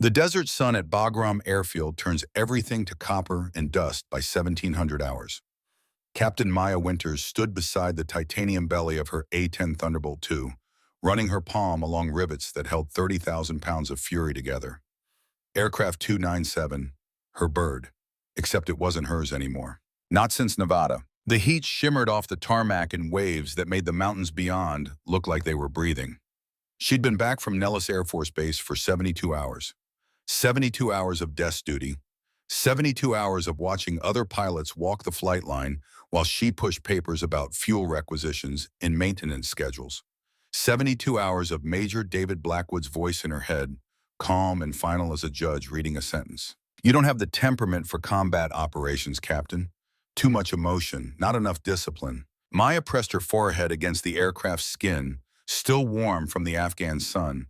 The desert sun at Bagram Airfield turns everything to copper and dust by 1700 hours. Captain Maya Winters stood beside the titanium belly of her A-10 Thunderbolt II, running her palm along rivets that held 30,000 pounds of fury together. Aircraft 297, her bird, except it wasn't hers anymore. Not since Nevada. The heat shimmered off the tarmac in waves that made the mountains beyond look like they were breathing. She'd been back from Nellis Air Force Base for 72 hours. 72 hours of desk duty, 72 hours of watching other pilots walk the flight line while she pushed papers about fuel requisitions and maintenance schedules. 72 hours of Major David Blackwood's voice in her head, calm and final as a judge reading a sentence. You don't have the temperament for combat operations, Captain. Too much emotion, not enough discipline. Maya pressed her forehead against the aircraft's skin, still warm from the Afghan sun.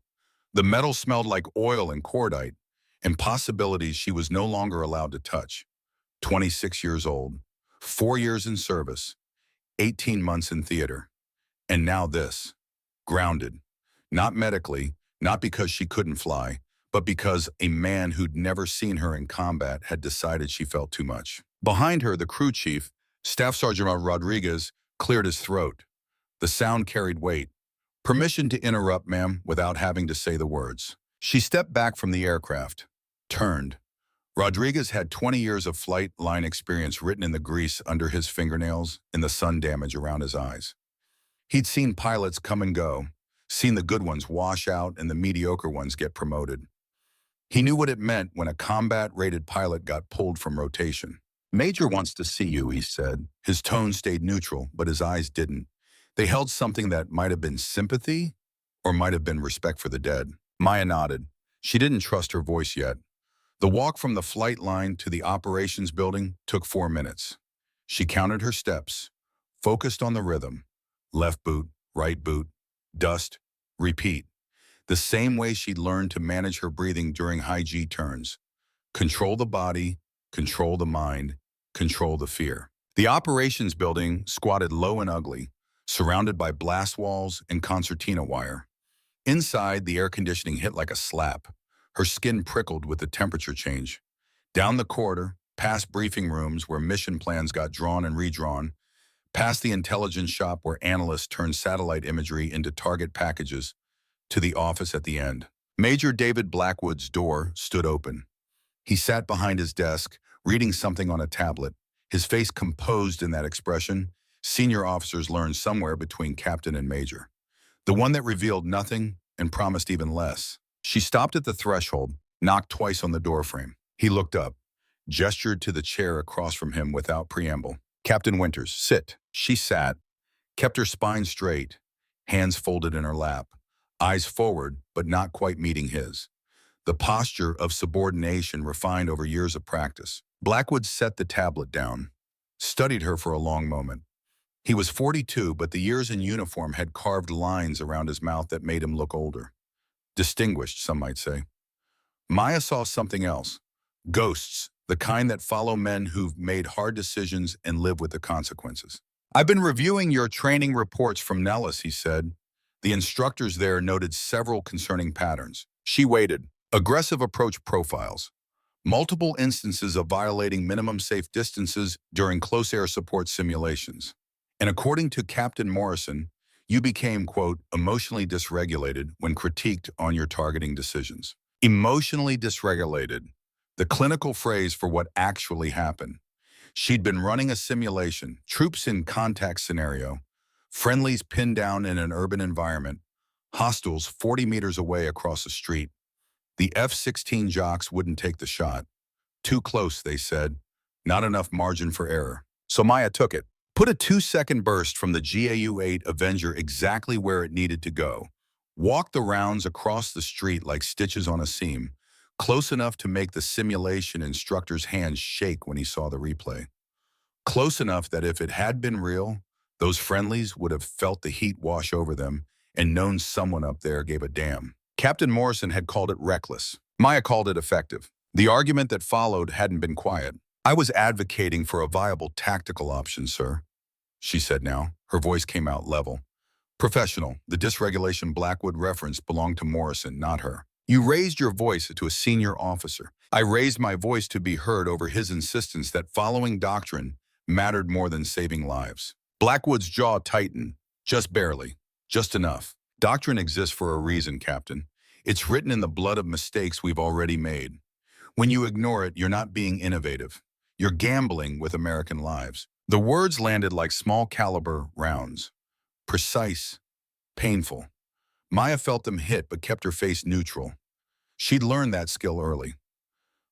The metal smelled like oil and cordite, and possibilities she was no longer allowed to touch. 26 years old, 4 years in service, 18 months in theater. And now this, grounded. Not medically, not because she couldn't fly, but because a man who'd never seen her in combat had decided she felt too much. Behind her, the crew chief, Staff Sergeant Rodriguez, cleared his throat. The sound carried weight. Permission to interrupt, ma'am, without having to say the words. She stepped back from the aircraft, turned. Rodriguez had 20 years of flight line experience written in the grease under his fingernails and the sun damage around his eyes. He'd seen pilots come and go, seen the good ones wash out and the mediocre ones get promoted. He knew what it meant when a combat-rated pilot got pulled from rotation. Major wants to see you, he said. His tone stayed neutral, but his eyes didn't. They held something that might have been sympathy or might have been respect for the dead. Maya nodded. She didn't trust her voice yet. The walk from the flight line to the operations building took 4 minutes. She counted her steps, focused on the rhythm. Left boot, right boot, dust, repeat. The same way she'd learned to manage her breathing during high G turns. Control the body, control the mind, control the fear. The operations building squatted low and ugly, surrounded by blast walls and concertina wire. Inside, the air conditioning hit like a slap. Her skin prickled with the temperature change. Down the corridor, past briefing rooms where mission plans got drawn and redrawn, past the intelligence shop where analysts turned satellite imagery into target packages, to the office at the end. Major David Blackwood's door stood open. He sat behind his desk, reading something on a tablet, his face composed in that expression senior officers learn somewhere between captain and major. The one that revealed nothing and promised even less. She stopped at the threshold, knocked twice on the doorframe. He looked up, gestured to the chair across from him without preamble. Captain Winters, sit. She sat, kept her spine straight, hands folded in her lap, eyes forward but not quite meeting his. The posture of subordination refined over years of practice. Blackwood set the tablet down, studied her for a long moment. He was 42, but the years in uniform had carved lines around his mouth that made him look older. Distinguished, some might say. Maya saw something else. Ghosts, the kind that follow men who've made hard decisions and live with the consequences. I've been reviewing your training reports from Nellis, he said. The instructors there noted several concerning patterns. She waited. Aggressive approach profiles. Multiple instances of violating minimum safe distances during close air support simulations. And according to Captain Morrison, you became, quote, emotionally dysregulated when critiqued on your targeting decisions. Emotionally dysregulated, the clinical phrase for what actually happened. She'd been running a simulation, troops in contact scenario, friendlies pinned down in an urban environment, hostiles 40 meters away across the street. The F-16 jocks wouldn't take the shot. Too close, they said. Not enough margin for error. So Maya took it. Put a 2-second burst from the GAU-8 Avenger exactly where it needed to go. Walked the rounds across the street like stitches on a seam, close enough to make the simulation instructor's hands shake when he saw the replay. Close enough that if it had been real, those friendlies would have felt the heat wash over them and known someone up there gave a damn. Captain Morrison had called it reckless. Maya called it effective. The argument that followed hadn't been quiet. I was advocating for a viable tactical option, sir, she said now. Her voice came out level. Professional. The dysregulation Blackwood referenced belonged to Morrison, not her. You raised your voice to a senior officer. I raised my voice to be heard over his insistence that following doctrine mattered more than saving lives. Blackwood's jaw tightened, just barely, just enough. Doctrine exists for a reason, Captain. It's written in the blood of mistakes we've already made. When you ignore it, you're not being innovative. You're gambling with American lives. The words landed like small caliber rounds. Precise, painful. Maya felt them hit but kept her face neutral. She'd learned that skill early.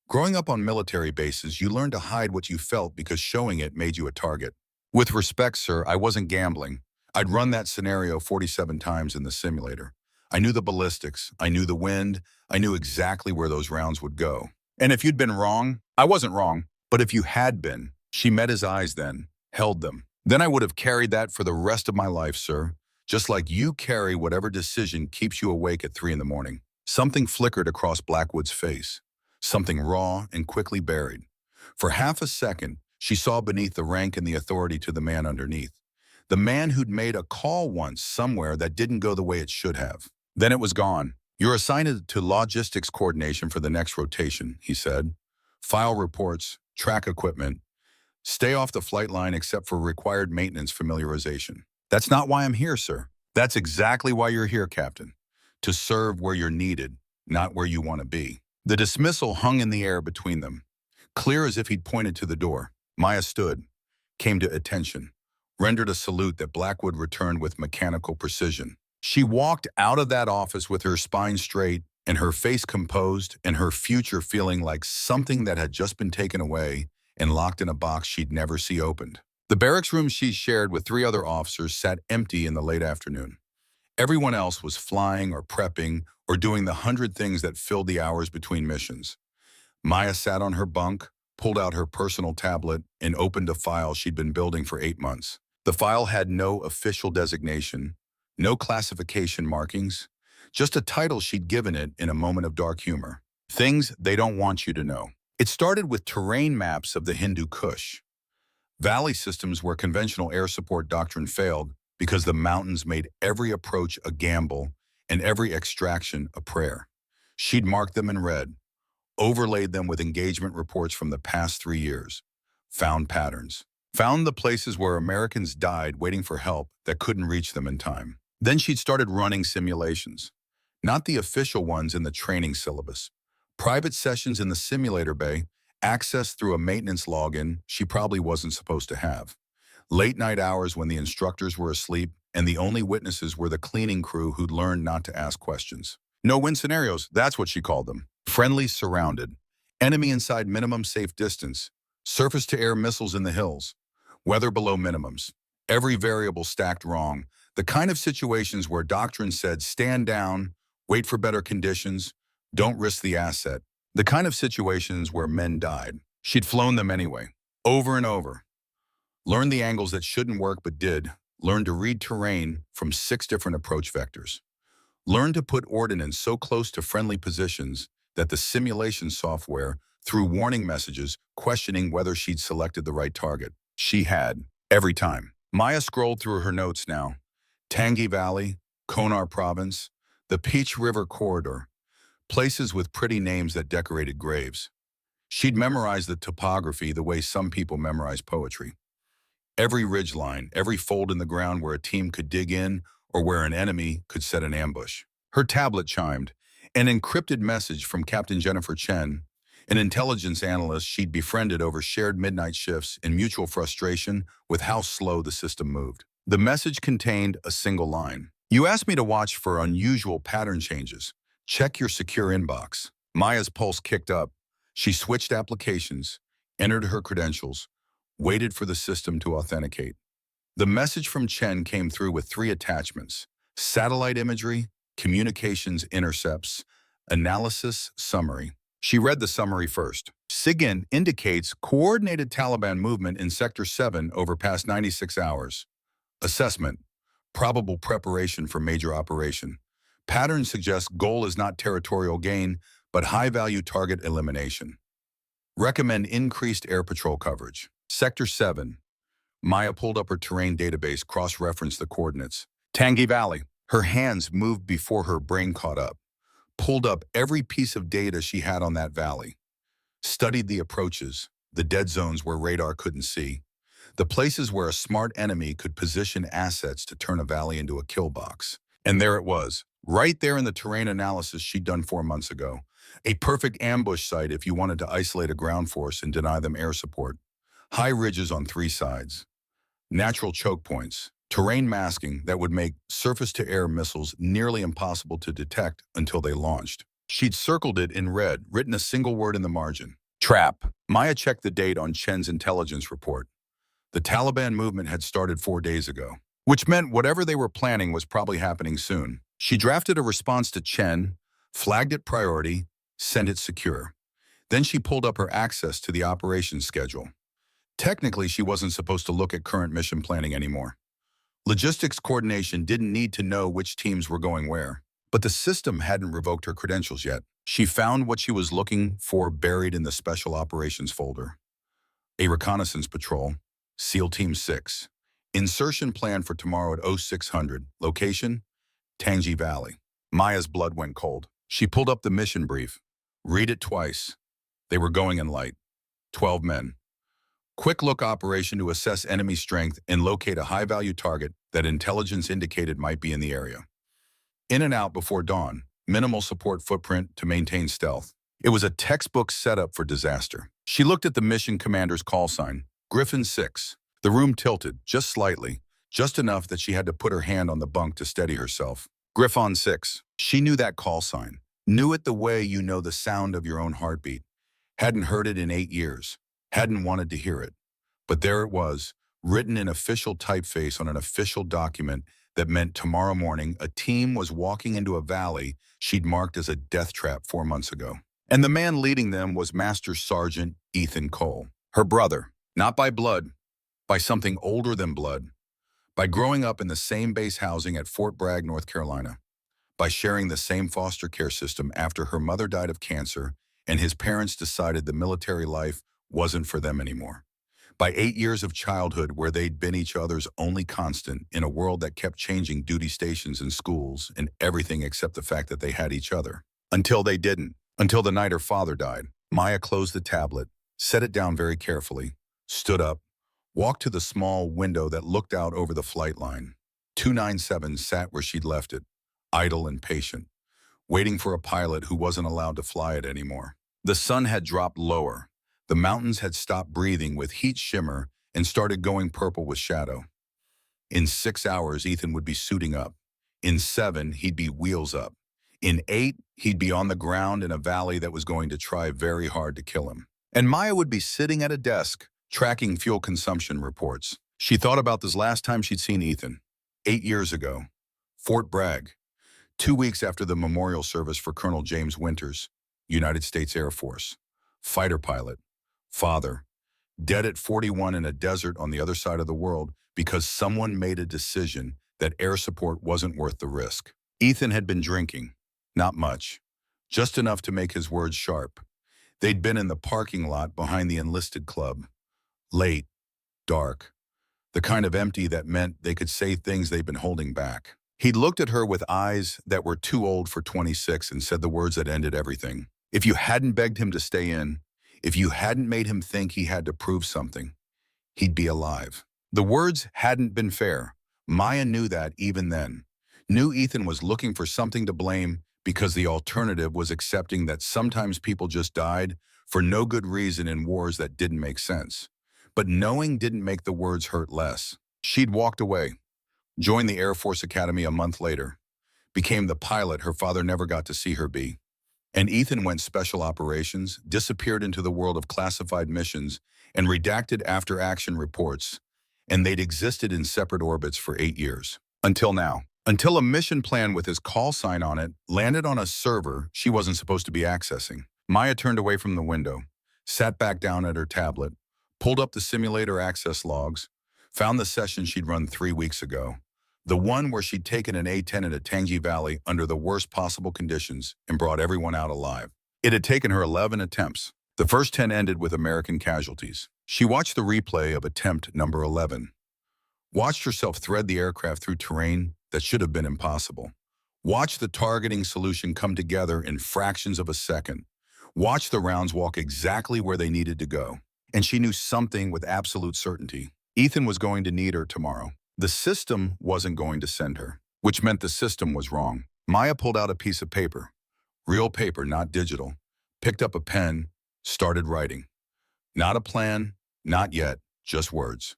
Growing up on military bases, you learned to hide what you felt because showing it made you a target. With respect, sir, I wasn't gambling. I'd run that scenario 47 times in the simulator. I knew the ballistics, I knew the wind, I knew exactly where those rounds would go. And if you'd been wrong, I wasn't wrong. But if you had been, she met his eyes then, held them. Then I would have carried that for the rest of my life, sir. Just like you carry whatever decision keeps you awake at 3 in the morning. Something flickered across Blackwood's face. Something raw and quickly buried. For half a second, she saw beneath the rank and the authority to the man underneath. The man who'd made a call once somewhere that didn't go the way it should have. Then it was gone. You're assigned to logistics coordination for the next rotation, he said. File reports, track equipment. Stay off the flight line except for required maintenance familiarization. That's not why I'm here, sir. That's exactly why you're here, Captain. To serve where you're needed, not where you want to be. The dismissal hung in the air between them. Clear as if he'd pointed to the door. Maya stood, came to attention, rendered a salute that Blackwood returned with mechanical precision. She walked out of that office with her spine straight and her face composed and her future feeling like something that had just been taken away and locked in a box she'd never see opened. The barracks room she shared with 3 other officers sat empty in the late afternoon. Everyone else was flying or prepping or doing the 100 things that filled the hours between missions. Maya sat on her bunk, pulled out her personal tablet, and opened a file she'd been building for 8 months. The file had no official designation, no classification markings, just a title she'd given it in a moment of dark humor. Things they don't want you to know. It started with terrain maps of the Hindu Kush. Valley systems where conventional air support doctrine failed because the mountains made every approach a gamble and every extraction a prayer. She'd marked them in red, overlaid them with engagement reports from the past 3 years, found patterns, found the places where Americans died waiting for help that couldn't reach them in time. Then she'd started running simulations, not the official ones in the training syllabus, private sessions in the simulator bay, access through a maintenance login she probably wasn't supposed to have. Late night hours when the instructors were asleep and the only witnesses were the cleaning crew who'd learned not to ask questions. No-win scenarios, that's what she called them. Friendly surrounded. Enemy inside minimum safe distance. Surface-to-air missiles in the hills. Weather below minimums. Every variable stacked wrong. The kind of situations where doctrine said stand down, wait for better conditions, don't risk the asset. The kind of situations where men died. She'd flown them anyway, over and over. Learned the angles that shouldn't work but did. Learned to read terrain from 6 different approach vectors. Learned to put ordnance so close to friendly positions that the simulation software threw warning messages questioning whether she'd selected the right target. She had, every time. Maya scrolled through her notes now. Tangi Valley, Konar Province, the Peach River Corridor, places with pretty names that decorated graves. She'd memorized the topography the way some people memorize poetry. Every ridgeline, every fold in the ground where a team could dig in or where an enemy could set an ambush. Her tablet chimed, an encrypted message from Captain Jennifer Chen, an intelligence analyst she'd befriended over shared midnight shifts in mutual frustration with how slow the system moved. The message contained a single line. You asked me to watch for unusual pattern changes. Check your secure inbox. Maya's pulse kicked up. She switched applications, entered her credentials, waited for the system to authenticate. The message from Chen came through with 3 attachments: satellite imagery, communications intercepts, analysis summary. She read the summary first. SIGINT indicates coordinated Taliban movement in Sector 7 over past 96 hours. Assessment: probable preparation for major operation. Pattern suggests goal is not territorial gain, but high-value target elimination. Recommend increased air patrol coverage. Sector 7. Maya pulled up her terrain database, cross-referenced the coordinates. Tangi Valley. Her hands moved before her brain caught up. pulled up every piece of data she had on that valley, studied the approaches, the dead zones where radar couldn't see, the places where a smart enemy could position assets to turn a valley into a kill box. And there it was, right there in the terrain analysis she'd done 4 months ago. A perfect ambush site if you wanted to isolate a ground force and deny them air support. High ridges on 3 sides. Natural choke points. Terrain masking that would make surface-to-air missiles nearly impossible to detect until they launched. She'd circled it in red, written a single word in the margin. Trap. Maya checked the date on Chen's intelligence report. The Taliban movement had started 4 days ago, which meant whatever they were planning was probably happening soon. She drafted a response to Chen, flagged it priority, sent it secure. Then she pulled up her access to the operations schedule. Technically, she wasn't supposed to look at current mission planning anymore. Logistics coordination didn't need to know which teams were going where, but the system hadn't revoked her credentials yet. She found what she was looking for buried in the Special Operations folder. A reconnaissance patrol, SEAL Team 6. Insertion plan for tomorrow at 0600. Location, Tangi Valley. Maya's blood went cold. She pulled up the mission brief. Read it twice. They were going in light. 12 men. Quick look operation to assess enemy strength and locate a high-value target that intelligence indicated might be in the area. In and out before dawn, minimal support footprint to maintain stealth. It was a textbook setup for disaster. She looked at the mission commander's call sign, Griffin 6. The room tilted, just slightly, just enough that she had to put her hand on the bunk to steady herself. Griffon 6. She knew that call sign. Knew it the way you know the sound of your own heartbeat. Hadn't heard it in 8 years. Hadn't wanted to hear it. But there it was, written in official typeface on an official document that meant tomorrow morning a team was walking into a valley she'd marked as a death trap 4 months ago. And the man leading them was Master Sergeant Ethan Cole, her brother, not by blood, by something older than blood, by growing up in the same base housing at Fort Bragg, North Carolina, by sharing the same foster care system after her mother died of cancer and his parents decided the military life wasn't for them anymore. By 8 years of childhood where they'd been each other's only constant in a world that kept changing duty stations and schools and everything except the fact that they had each other. Until they didn't. Until the night her father died. Maya closed the tablet, set it down very carefully, stood up, walked to the small window that looked out over the flight line. 297 sat where she'd left it, idle and patient, waiting for a pilot who wasn't allowed to fly it anymore. The sun had dropped lower. The mountains had stopped breathing with heat shimmer and started going purple with shadow. In 6 hours, Ethan would be suiting up. In 7, he'd be wheels up. In 8, he'd be on the ground in a valley that was going to try very hard to kill him. And Maya would be sitting at a desk, tracking fuel consumption reports. She thought about this last time she'd seen Ethan. 8 years ago. Fort Bragg. 2 weeks after the memorial service for Colonel James Winters, United States Air Force. Fighter pilot. Father. Dead at 41 in a desert on the other side of the world because someone made a decision that air support wasn't worth the risk. Ethan had been drinking. Not much. Just enough to make his words sharp. They'd been in the parking lot behind the enlisted club. Late. Dark. The kind of empty that meant they could say things they'd been holding back. He'd looked at her with eyes that were too old for 26 and said the words that ended everything. If you hadn't begged him to stay in, if you hadn't made him think he had to prove something, he'd be alive. The words hadn't been fair. Maya knew that even then. Knew Ethan was looking for something to blame because the alternative was accepting that sometimes people just died for no good reason in wars that didn't make sense. But knowing didn't make the words hurt less. She'd walked away. Joined the Air Force Academy a month later. Became the pilot her father never got to see her be. And Ethan went special operations, disappeared into the world of classified missions, and redacted after-action reports. And they'd existed in separate orbits for 8 years. Until now. Until a mission plan with his call sign on it landed on a server she wasn't supposed to be accessing. Maya turned away from the window, sat back down at her tablet, pulled up the simulator access logs, found the session she'd run 3 weeks ago. The one where she'd taken an A-10 into Tangi Valley under the worst possible conditions and brought everyone out alive. It had taken her 11 attempts. The first 10 ended with American casualties. She watched the replay of attempt number 11. Watched herself thread the aircraft through terrain that should have been impossible. Watch the targeting solution come together in fractions of a second. Watch the rounds walk exactly where they needed to go. And she knew something with absolute certainty. Ethan was going to need her tomorrow. The system wasn't going to send her, which meant the system was wrong. Maya pulled out a piece of paper. Real paper, not digital. Picked up a pen, started writing. Not a plan, not yet, just words.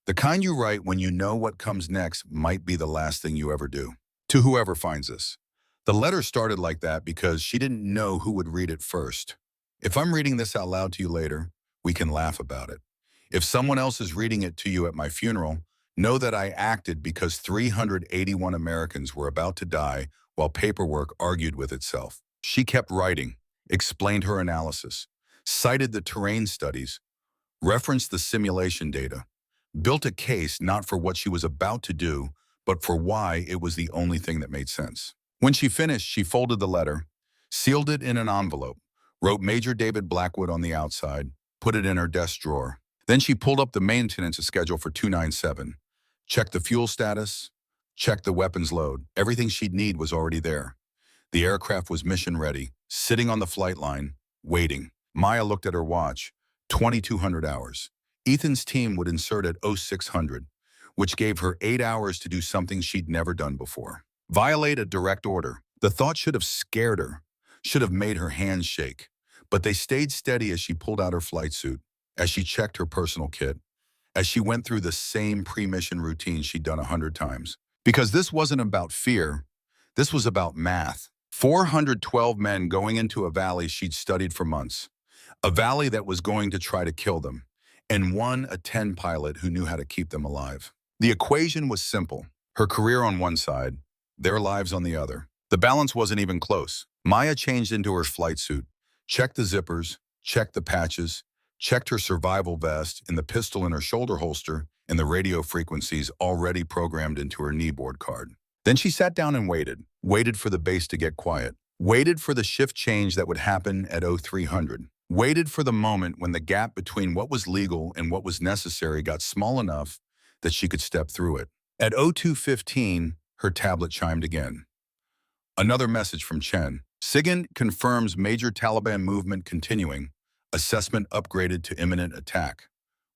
The kind you write when you know what comes next might be the last thing you ever do. To whoever finds this. The letter started like that because she didn't know who would read it first. If I'm reading this out loud to you later, we can laugh about it. If someone else is reading it to you at my funeral, know that I acted because 381 Americans were about to die while paperwork argued with itself. She kept writing, explained her analysis, cited the terrain studies, referenced the simulation data, built a case not for what she was about to do, but for why it was the only thing that made sense. When she finished, she folded the letter, sealed it in an envelope, wrote Major David Blackwood on the outside, put it in her desk drawer. Then she pulled up the maintenance schedule for 297, checked the fuel status, checked the weapons load. Everything she'd need was already there. The aircraft was mission ready, sitting on the flight line, waiting. Maya looked at her watch, 2,200 hours. Ethan's team would insert at 0600, which gave her 8 hours to do something she'd never done before. Violate a direct order. The thought should have scared her, should have made her hands shake. But they stayed steady as she pulled out her flight suit, as she checked her personal kit, as she went through the same pre-mission routine she'd done 100 times. Because this wasn't about fear, this was about math. 412 men going into a valley she'd studied for months. A valley that was going to try to kill them. And one A-10 pilot who knew how to keep them alive. The equation was simple. Her career on one side, their lives on the other. The balance wasn't even close. Maya changed into her flight suit, checked the zippers, checked the patches, checked her survival vest and the pistol in her shoulder holster and the radio frequencies already programmed into her kneeboard card. Then she sat down and waited for the base to get quiet, waited for the shift change that would happen at 0300, waited for the moment when the gap between what was legal and what was necessary got small enough that she could step through it. At 0215, her tablet chimed again. Another message from Chen. SIGINT confirms major Taliban movement continuing. Assessment upgraded to imminent attack.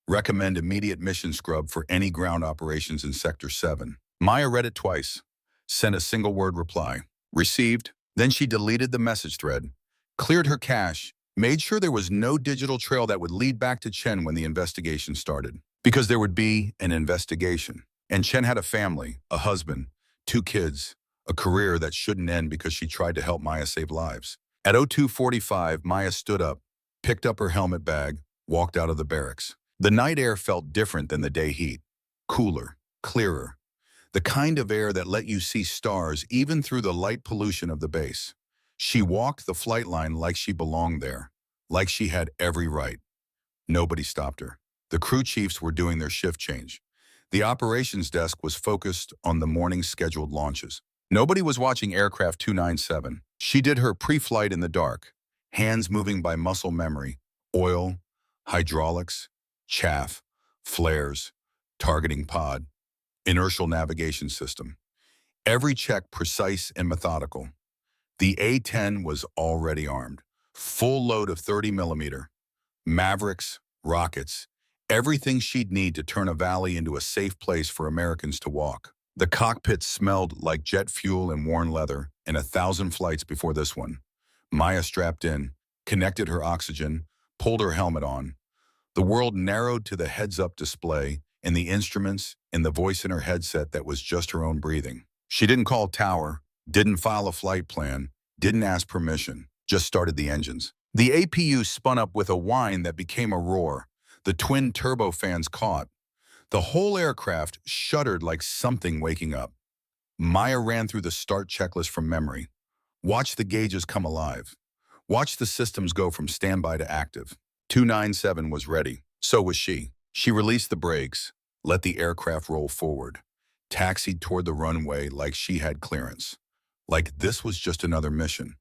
Recommend immediate mission scrub for any ground operations in Sector 7. Maya read it twice. Sent a single word reply. Received. Then she deleted the message thread, cleared her cache, made sure there was no digital trail that would lead back to Chen when the investigation started. Because there would be an investigation. And Chen had a family, a husband, 2 kids, a career that shouldn't end because she tried to help Maya save lives. At 0245, Maya stood up, picked up her helmet bag, walked out of the barracks. The night air felt different than the day heat. Cooler, clearer. The kind of air that let you see stars even through the light pollution of the base. She walked the flight line like she belonged there, like she had every right. Nobody stopped her. The crew chiefs were doing their shift change. The operations desk was focused on the morning's scheduled launches. Nobody was watching aircraft 297. She did her pre-flight in the dark, hands moving by muscle memory, oil, hydraulics, chaff, flares, targeting pod, inertial navigation system. Every check precise and methodical. The A-10 was already armed. Full load of 30mm, Mavericks, rockets, everything she'd need to turn a valley into a safe place for Americans to walk. The cockpit smelled like jet fuel and worn leather, and 1,000 flights before this one. Maya strapped in, connected her oxygen, pulled her helmet on. The world narrowed to the heads-up display and the instruments and the voice in her headset that was just her own breathing. She didn't call tower, didn't file a flight plan, didn't ask permission, just started the engines. The APU spun up with a whine that became a roar. The twin turbofans caught. The whole aircraft shuddered like something waking up. Maya ran through the start checklist from memory. Watch the gauges come alive. Watch the systems go from standby to active. 297 was ready. So was she. She released the brakes, let the aircraft roll forward, taxied toward the runway like she had clearance. Like this was just another mission.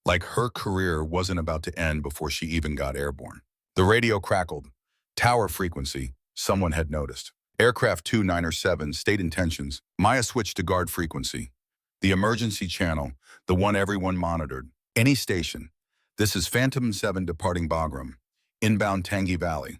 Like her career wasn't about to end before she even got airborne. The radio crackled. Tower frequency. Someone had noticed. Aircraft 297 stayed in tensions. Maya switched to guard frequency. The emergency channel, the one everyone monitored. Any station. This is Phantom 7 departing Bagram, inbound Tangi Valley.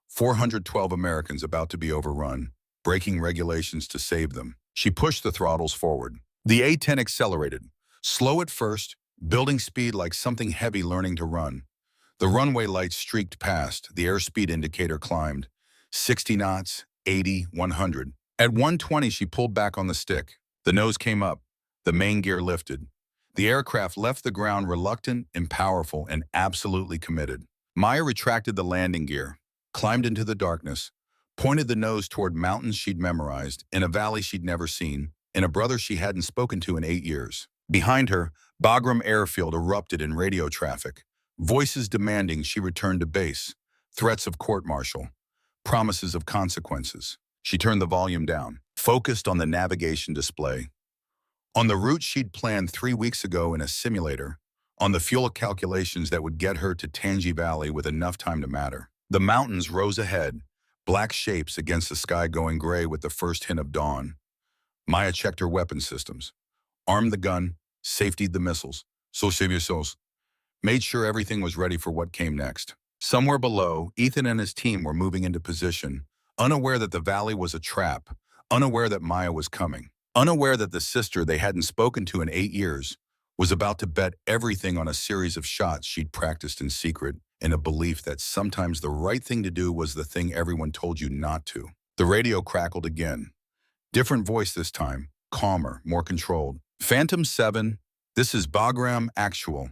412 Americans about to be overrun, breaking regulations to save them. She pushed the throttles forward. The A-10 accelerated, slow at first, building speed like something heavy learning to run. The runway lights streaked past, the airspeed indicator climbed. 60 knots, 80, 100. At 120, she pulled back on the stick. The nose came up. The main gear lifted. The aircraft left the ground reluctant and powerful and absolutely committed. Maya retracted the landing gear, climbed into the darkness, pointed the nose toward mountains she'd memorized, in a valley she'd never seen, in a brother she hadn't spoken to in 8 years. Behind her, Bagram Airfield erupted in radio traffic, voices demanding she return to base, threats of court-martial, promises of consequences. She turned the volume down, focused on the navigation display. On the route she'd planned 3 weeks ago in a simulator, on the fuel calculations that would get her to Tangi Valley with enough time to matter. The mountains rose ahead, black shapes against the sky going gray with the first hint of dawn. Maya checked her weapon systems, armed the gun, safetied the missiles, made sure everything was ready for what came next. Somewhere below, Ethan and his team were moving into position, unaware that the valley was a trap, unaware that Maya was coming, unaware that the sister they hadn't spoken to in 8 years was about to bet everything on a series of shots she'd practiced in secret, in a belief that sometimes the right thing to do was the thing everyone told you not to. The radio crackled again. Different voice this time, calmer, more controlled. Phantom 7, this is Bagram Actual.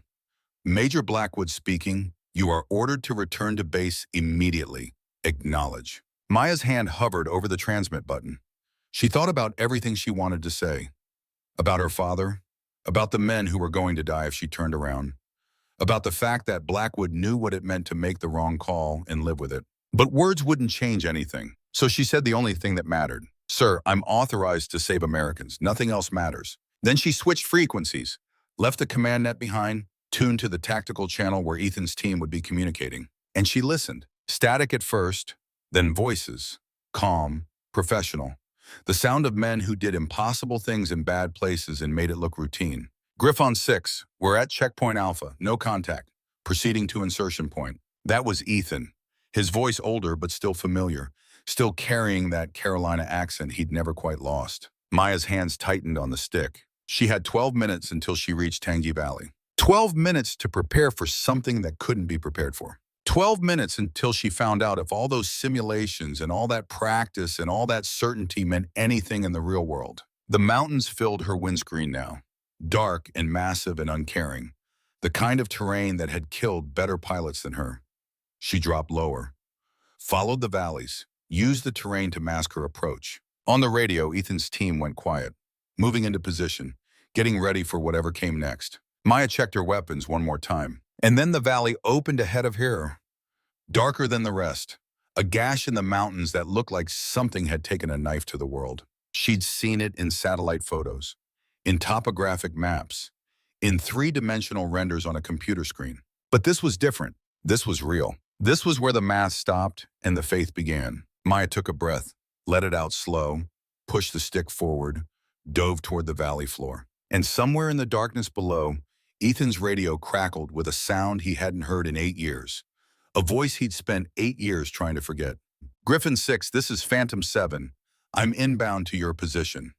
Major Blackwood speaking. You are ordered to return to base immediately. Acknowledge. Maya's hand hovered over the transmit button. She thought about everything she wanted to say. About her father, about the men who were going to die if she turned around, about the fact that Blackwood knew what it meant to make the wrong call and live with it. But words wouldn't change anything, so she said the only thing that mattered. Sir, I'm authorized to save Americans. Nothing else matters. Then she switched frequencies, left the command net behind, tuned to the tactical channel where Ethan's team would be communicating. And she listened. Static at first, then voices. Calm, professional. The sound of men who did impossible things in bad places and made it look routine. Griffon 6, we're at checkpoint Alpha, no contact. Proceeding to insertion point. That was Ethan. His voice older but still familiar, still carrying that Carolina accent he'd never quite lost. Maya's hands tightened on the stick. She had 12 minutes until she reached Tangi Valley. 12 minutes to prepare for something that couldn't be prepared for. 12 minutes until she found out if all those simulations and all that practice and all that certainty meant anything in the real world. The mountains filled her windscreen now, dark and massive and uncaring, the kind of terrain that had killed better pilots than her. She dropped lower, followed the valleys, used the terrain to mask her approach. On the radio, Ethan's team went quiet, moving into position, getting ready for whatever came next. Maya checked her weapons one more time. And then the valley opened ahead of her, darker than the rest, a gash in the mountains that looked like something had taken a knife to the world. She'd seen it in satellite photos, in topographic maps, in three-dimensional renders on a computer screen. But this was different. This was real. This was where the math stopped and the faith began. Maya took a breath, let it out slow, pushed the stick forward, dove toward the valley floor. And somewhere in the darkness below, Ethan's radio crackled with a sound he hadn't heard in 8 years, a voice he'd spent 8 years trying to forget. Griffin 6, this is Phantom 7. I'm inbound to your position.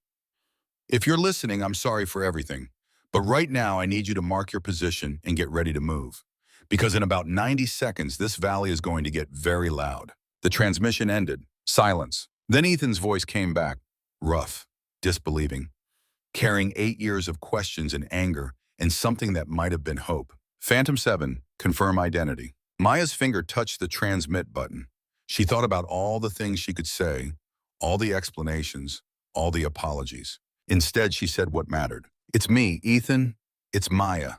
If you're listening, I'm sorry for everything, but right now I need you to mark your position and get ready to move, because in about 90 seconds, this valley is going to get very loud. The transmission ended. Silence. Then Ethan's voice came back, rough, disbelieving, carrying 8 years of questions and anger, and something that might have been hope. Phantom 7, confirm identity. Maya's finger touched the transmit button. She thought about all the things she could say, all the explanations, all the apologies. Instead, she said what mattered. It's me, Ethan. It's Maya,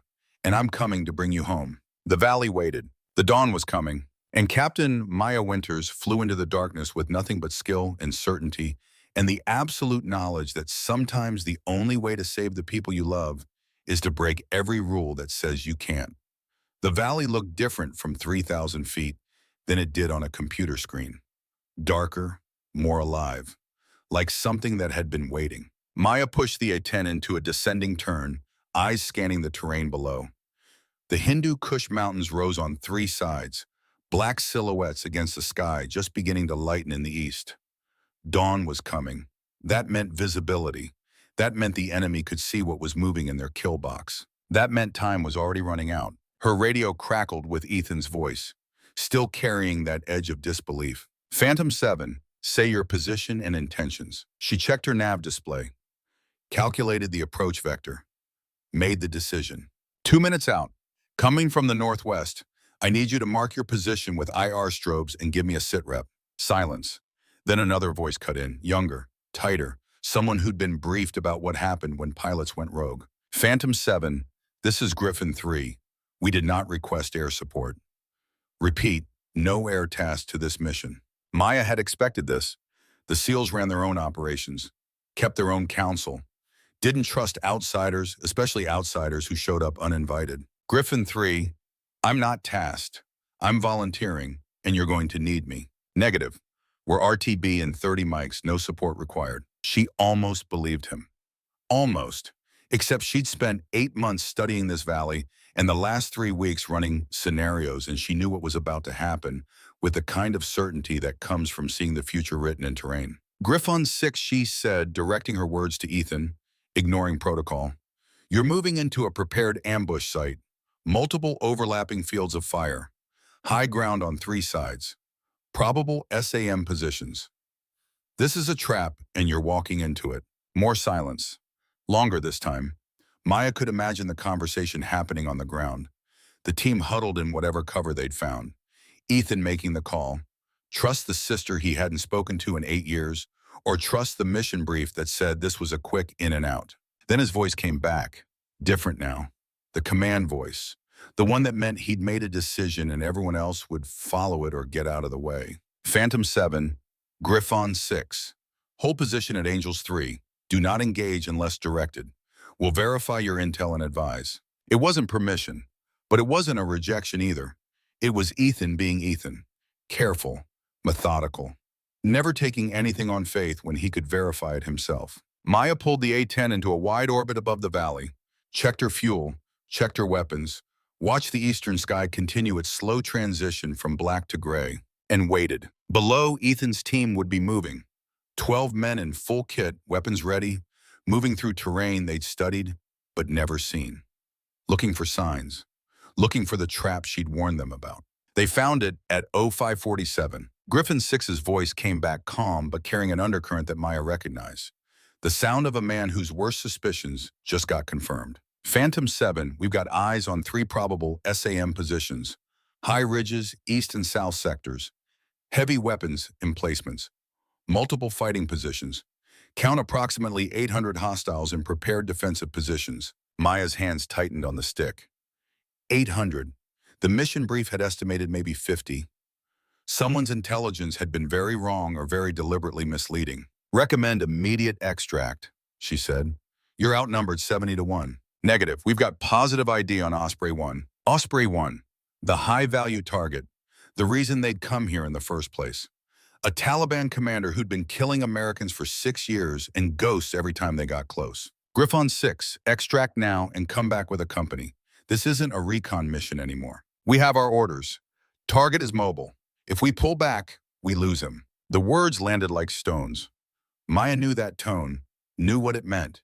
and I'm coming to bring you home. The valley waited. The dawn was coming, and Captain Maya Winters flew into the darkness with nothing but skill and certainty and the absolute knowledge that sometimes the only way to save the people you love is to break every rule that says you can't. The valley looked different from 3,000 feet than it did on a computer screen. Darker, more alive, like something that had been waiting. Maya pushed the A-10 into a descending turn, eyes scanning the terrain below. The Hindu Kush Mountains rose on three sides, black silhouettes against the sky just beginning to lighten in the east. Dawn was coming. That meant visibility. That meant the enemy could see what was moving in their kill box. That meant time was already running out. Her radio crackled with Ethan's voice, still carrying that edge of disbelief. Phantom 7, say your position and intentions. She checked her nav display, calculated the approach vector, made the decision. 2 minutes out, coming from the northwest, I need you to mark your position with IR strobes and give me a sit rep. Silence. Then another voice cut in, younger, tighter, someone who'd been briefed about what happened when pilots went rogue. Phantom 7, this is Griffin 3. We did not request air support. Repeat, no air task to this mission. Maya had expected this. The SEALs ran their own operations, kept their own counsel, didn't trust outsiders, especially outsiders who showed up uninvited. Griffin 3, I'm not tasked. I'm volunteering, and you're going to need me. Negative. We're RTB and 30 mics, no support required. She almost believed him. Almost. Except she'd spent 8 months studying this valley and the last 3 weeks running scenarios, and she knew what was about to happen with the kind of certainty that comes from seeing the future written in terrain. Griffon 6, she said, directing her words to Ethan, ignoring protocol. You're moving into a prepared ambush site, multiple overlapping fields of fire, high ground on 3 sides, probable SAM positions. This is a trap, and you're walking into it. More silence. Longer this time. Maya could imagine the conversation happening on the ground. The team huddled in whatever cover they'd found. Ethan making the call. Trust the sister he hadn't spoken to in 8 years, or trust the mission brief that said this was a quick in and out. Then his voice came back. Different now. The command voice. The one that meant he'd made a decision and everyone else would follow it or get out of the way. Phantom 7, Griffon 6. Hold position at Angels 3. Do not engage unless directed. We'll verify your intel and advise. It wasn't permission, but it wasn't a rejection either. It was Ethan being Ethan. Careful, methodical, never taking anything on faith when he could verify it himself. Maya pulled the A-10 into a wide orbit above the valley, checked her fuel, checked her weapons, watched the eastern sky continue its slow transition from black to gray, and waited. Below, Ethan's team would be moving. 12 men in full kit, weapons ready, moving through terrain they'd studied but never seen. Looking for signs, looking for the trap she'd warned them about. They found it at 0547. Griffin 6's voice came back calm but carrying an undercurrent that Maya recognized. The sound of a man whose worst suspicions just got confirmed. Phantom 7, we've got eyes on 3 probable SAM positions. High ridges, east and south sectors. Heavy weapons emplacements. Multiple fighting positions. Count approximately 800 hostiles in prepared defensive positions. Maya's hands tightened on the stick. 800. The mission brief had estimated maybe 50. Someone's intelligence had been very wrong or very deliberately misleading. Recommend immediate extract, she said. You're outnumbered 70-1. Negative. We've got positive ID on Osprey 1. Osprey 1, the high-value target, the reason they'd come here in the first place. A Taliban commander who'd been killing Americans for 6 years and ghosts every time they got close. Griffon 6, extract now and come back with a company. This isn't a recon mission anymore. We have our orders. Target is mobile. If we pull back, we lose him. The words landed like stones. Maya knew that tone, knew what it meant.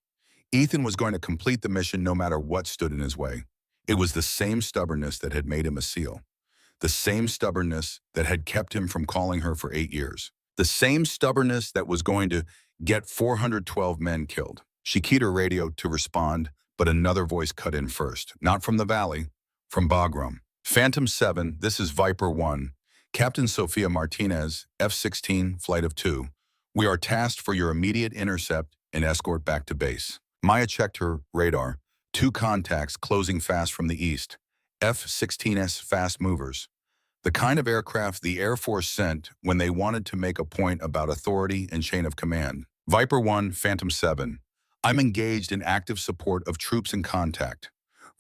Ethan was going to complete the mission no matter what stood in his way. It was the same stubbornness that had made him a SEAL. The same stubbornness that had kept him from calling her for 8 years. The same stubbornness that was going to get 412 men killed. She keyed her radio to respond, but another voice cut in first. Not from the valley, from Bagram. Phantom 7, this is Viper 1. Captain Sofia Martinez, F-16, Flight of 2. We are tasked for your immediate intercept and escort back to base. Maya checked her radar. 2 contacts closing fast from the east. F-16S fast movers. The kind of aircraft the Air Force sent when they wanted to make a point about authority and chain of command. Viper 1, Phantom 7. I'm engaged in active support of troops in contact.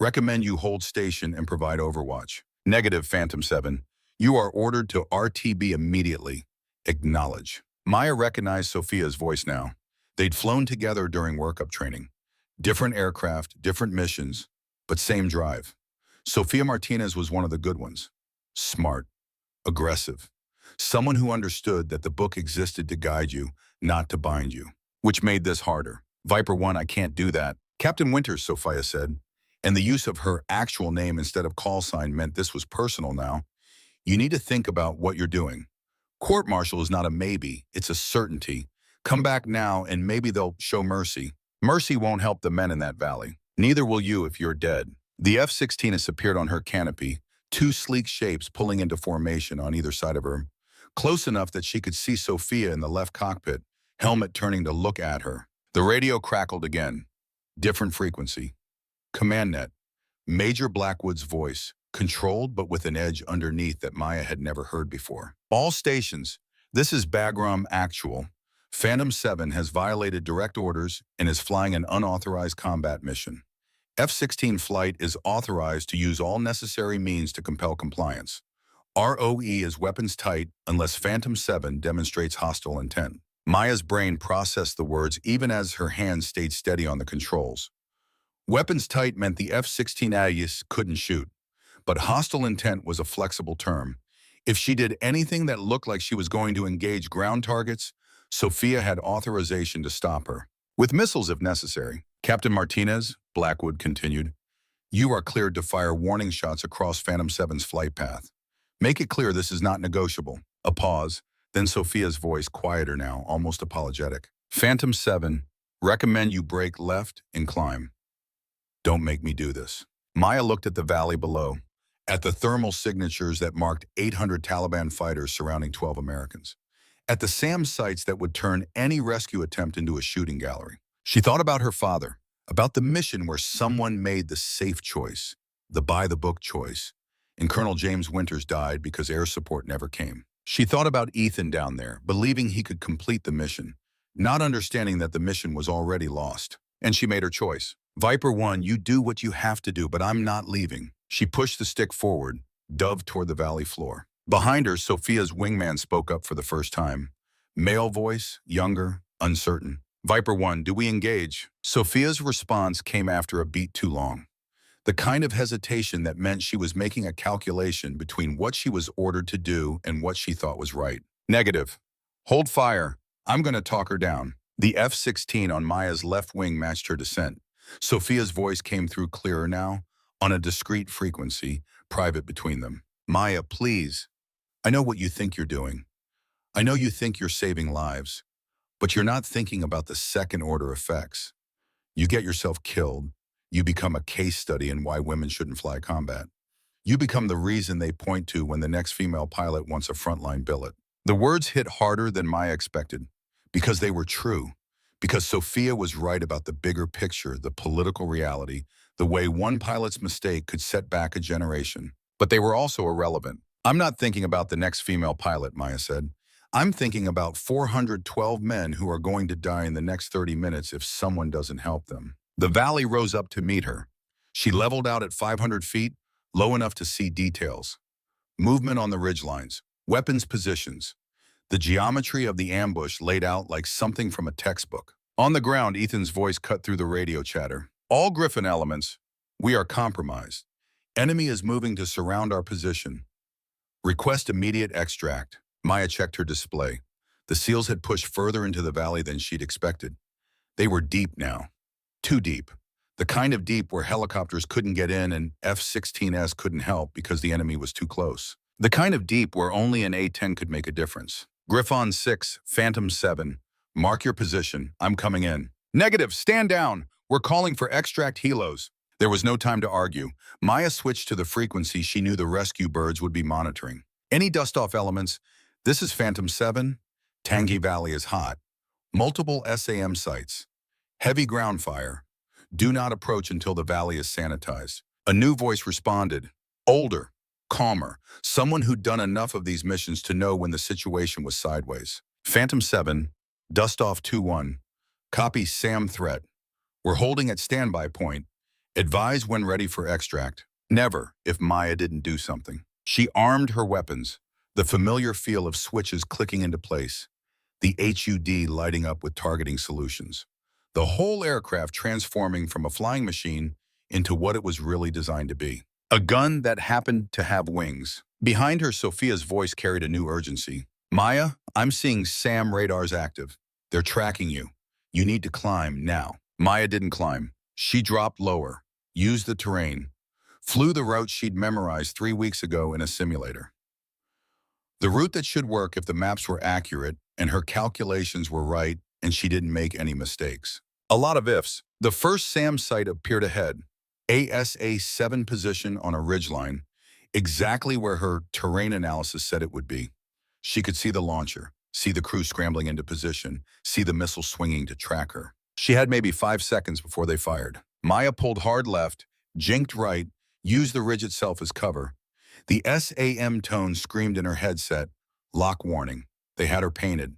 Recommend you hold station and provide overwatch. Negative, Phantom 7. You are ordered to RTB immediately. Acknowledge. Maya recognized Sophia's voice now. They'd flown together during workup training. Different aircraft, different missions, but same drive. Sofia Martinez was one of the good ones. Smart, aggressive. Someone who understood that the book existed to guide you, not to bind you. Which made this harder. Viper 1, I can't do that. Captain Winters, Sophia said. And the use of her actual name instead of call sign meant this was personal now. You need to think about what you're doing. Court-martial is not a maybe, it's a certainty. Come back now and maybe they'll show mercy. Mercy won't help the men in that valley. Neither will you if you're dead. The F-16 has appeared on her canopy, two sleek shapes pulling into formation on either side of her, close enough that she could see Sophia in the left cockpit, helmet turning to look at her. The radio crackled again. Different frequency. Command net. Major Blackwood's voice, controlled but with an edge underneath that Maya had never heard before. All stations, this is Bagram Actual. Phantom 7 has violated direct orders and is flying an unauthorized combat mission. F-16 flight is authorized to use all necessary means to compel compliance. ROE is weapons tight unless Phantom 7 demonstrates hostile intent. Maya's brain processed the words even as her hands stayed steady on the controls. Weapons tight meant the F-16 Ayus couldn't shoot, but hostile intent was a flexible term. If she did anything that looked like she was going to engage ground targets, Sophia had authorization to stop her. With missiles if necessary. Captain Martinez, Blackwood continued, you are cleared to fire warning shots across Phantom 7's flight path. Make it clear this is not negotiable. A pause, then Sophia's voice quieter now, almost apologetic. Phantom 7, recommend you break left and climb. Don't make me do this. Maya looked at the valley below, at the thermal signatures that marked 800 Taliban fighters surrounding 12 Americans, at the SAM sites that would turn any rescue attempt into a shooting gallery. She thought about her father, about the mission where someone made the safe choice, the by-the-book choice, and Colonel James Winters died because air support never came. She thought about Ethan down there, believing he could complete the mission, not understanding that the mission was already lost. And she made her choice. Viper 1, you do what you have to do, but I'm not leaving. She pushed the stick forward, dove toward the valley floor. Behind her, Sophia's wingman spoke up for the first time. Male voice, younger, uncertain. Viper 1, do we engage? Sophia's response came after a beat too long. The kind of hesitation that meant she was making a calculation between what she was ordered to do and what she thought was right. Negative. Hold fire. I'm going to talk her down. The F-16 on Maya's left wing matched her descent. Sophia's voice came through clearer now, on a discreet frequency, private between them. Maya, please. I know what you think you're doing. I know you think you're saving lives, but you're not thinking about the second-order effects. You get yourself killed. You become a case study in why women shouldn't fly combat. You become the reason they point to when the next female pilot wants a frontline billet. The words hit harder than Maya expected, because they were true, because Sophia was right about the bigger picture, the political reality, the way one pilot's mistake could set back a generation. But they were also irrelevant. I'm not thinking about the next female pilot, Maya said. I'm thinking about 412 men who are going to die in the next 30 minutes if someone doesn't help them. The valley rose up to meet her. She leveled out at 500 feet, low enough to see details. Movement on the ridgelines, weapons positions. The geometry of the ambush laid out like something from a textbook. On the ground, Ethan's voice cut through the radio chatter. All Griffin elements, we are compromised. Enemy is moving to surround our position. Request immediate extract. Maya checked her display. The SEALs had pushed further into the valley than she'd expected. They were deep now. Too deep. The kind of deep where helicopters couldn't get in and F-16s couldn't help because the enemy was too close. The kind of deep where only an A-10 could make a difference. Griffon 6, Phantom 7. Mark your position. I'm coming in. Negative. Stand down. We're calling for extract helos. There was no time to argue. Maya switched to the frequency she knew the rescue birds would be monitoring. Any dust-off elements? This is Phantom 7. Tangi Valley is hot. Multiple SAM sites. Heavy ground fire. Do not approach until the valley is sanitized. A new voice responded. Older, calmer, someone who'd done enough of these missions to know when the situation was sideways. Phantom 7, Dust-Off 2-1. Copy SAM threat. We're holding at standby point. Advise when ready for extract. Never, if Maya didn't do something. She armed her weapons, the familiar feel of switches clicking into place. the HUD lighting up with targeting solutions. The whole aircraft transforming from a flying machine into what it was really designed to be. A gun that happened to have wings. Behind her, Sophia's voice carried a new urgency. Maya, I'm seeing SAM radars active. They're tracking you. You need to climb now. Maya didn't climb. She dropped lower, used the terrain, flew the route she'd memorized 3 weeks ago in a simulator. The route that should work if the maps were accurate and her calculations were right and she didn't make any mistakes. A lot of ifs. The first SAM site appeared ahead. ASA-7 position on a ridgeline, exactly where her terrain analysis said it would be. She could see the launcher, see the crew scrambling into position, see the missile swinging to track her. She had maybe 5 seconds before they fired. Maya pulled hard left, jinked right, used the ridge itself as cover. The SAM tone screamed in her headset, lock warning. They had her painted.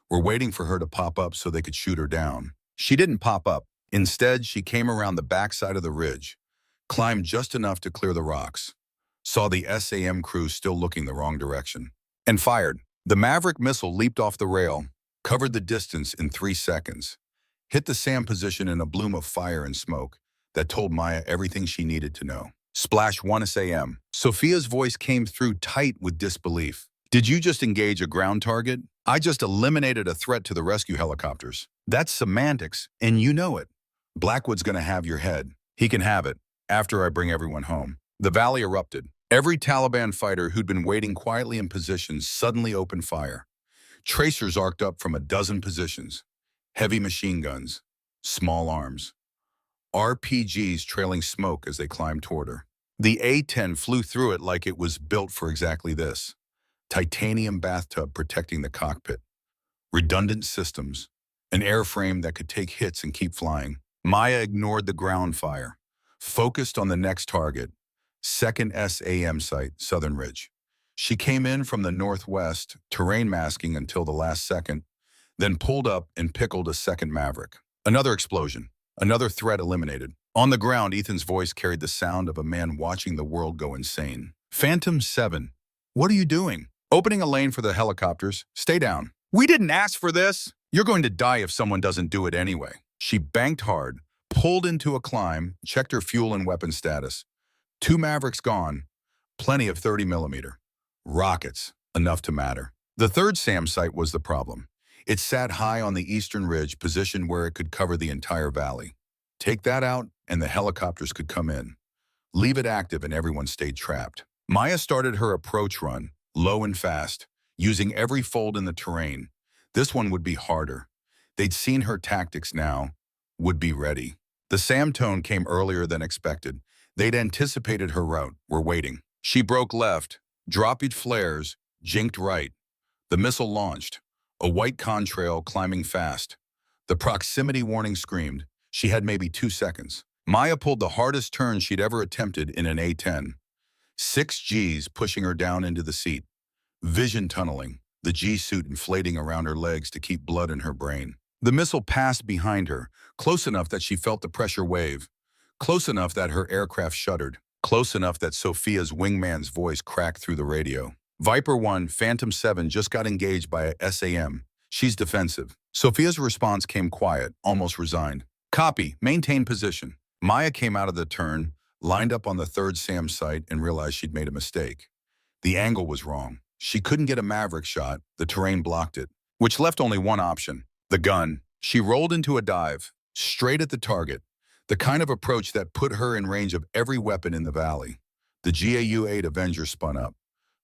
Were waiting for her to pop up so they could shoot her down. She didn't pop up. Instead, she came around the backside of the ridge, climbed just enough to clear the rocks, saw the SAM crew still looking the wrong direction, and fired. The Maverick missile leaped off the rail, covered the distance in 3 seconds, hit the SAM position in a bloom of fire and smoke that told Maya everything she needed to know. Splash 1 SAM. Sophia's voice came through tight with disbelief. Did you just engage a ground target? I just eliminated a threat to the rescue helicopters. That's semantics, and you know it. Blackwood's gonna have your head. He can have it, after I bring everyone home. The valley erupted. Every Taliban fighter who'd been waiting quietly in position suddenly opened fire. Tracers arced up from a dozen positions. Heavy machine guns, small arms, RPGs trailing smoke as they climbed toward her. The A-10 flew through it like it was built for exactly this. Titanium bathtub protecting the cockpit. Redundant systems. An airframe that could take hits and keep flying. Maya ignored the ground fire, focused on the next target, second SAM site, Southern Ridge. She came in from the northwest, terrain masking until the last second, then pulled up and pickled a second Maverick. Another explosion, another threat eliminated. On the ground, Ethan's voice carried the sound of a man watching the world go insane. Phantom 7, what are you doing? Opening a lane for the helicopters. Stay down. We didn't ask for this. You're going to die if someone doesn't do it anyway. She banked hard, pulled into a climb, checked her fuel and weapon status. 2 Mavericks gone, plenty of 30mm. Rockets, enough to matter. The third SAM site was the problem. It sat high on the eastern ridge, positioned where it could cover the entire valley. Take that out, and the helicopters could come in. Leave it active, and everyone stayed trapped. Maya started her approach run, low and fast, using every fold in the terrain. This one would be harder. They'd seen her tactics now, would be ready. The SAM tone came earlier than expected. They'd anticipated her route, were waiting. She broke left, dropped flares, jinked right. The missile launched, a white contrail climbing fast. The proximity warning screamed. She had maybe 2 seconds. Maya pulled the hardest turn she'd ever attempted in an A-10. 6 Gs pushing her down into the seat. Vision tunneling, the G-suit inflating around her legs to keep blood in her brain. The missile passed behind her, close enough that she felt the pressure wave, close enough that her aircraft shuddered, close enough that Sophia's wingman's voice cracked through the radio. Viper 1, Phantom 7 just got engaged by a SAM. She's defensive. Sophia's response came quiet, almost resigned. Copy, maintain position. Maya came out of the turn, lined up on the third SAM site, and realized she'd made a mistake. The angle was wrong. She couldn't get a Maverick shot. The terrain blocked it, which left only one option. The gun. She rolled into a dive, straight at the target, the kind of approach that put her in range of every weapon in the valley. The GAU-8 Avenger spun up.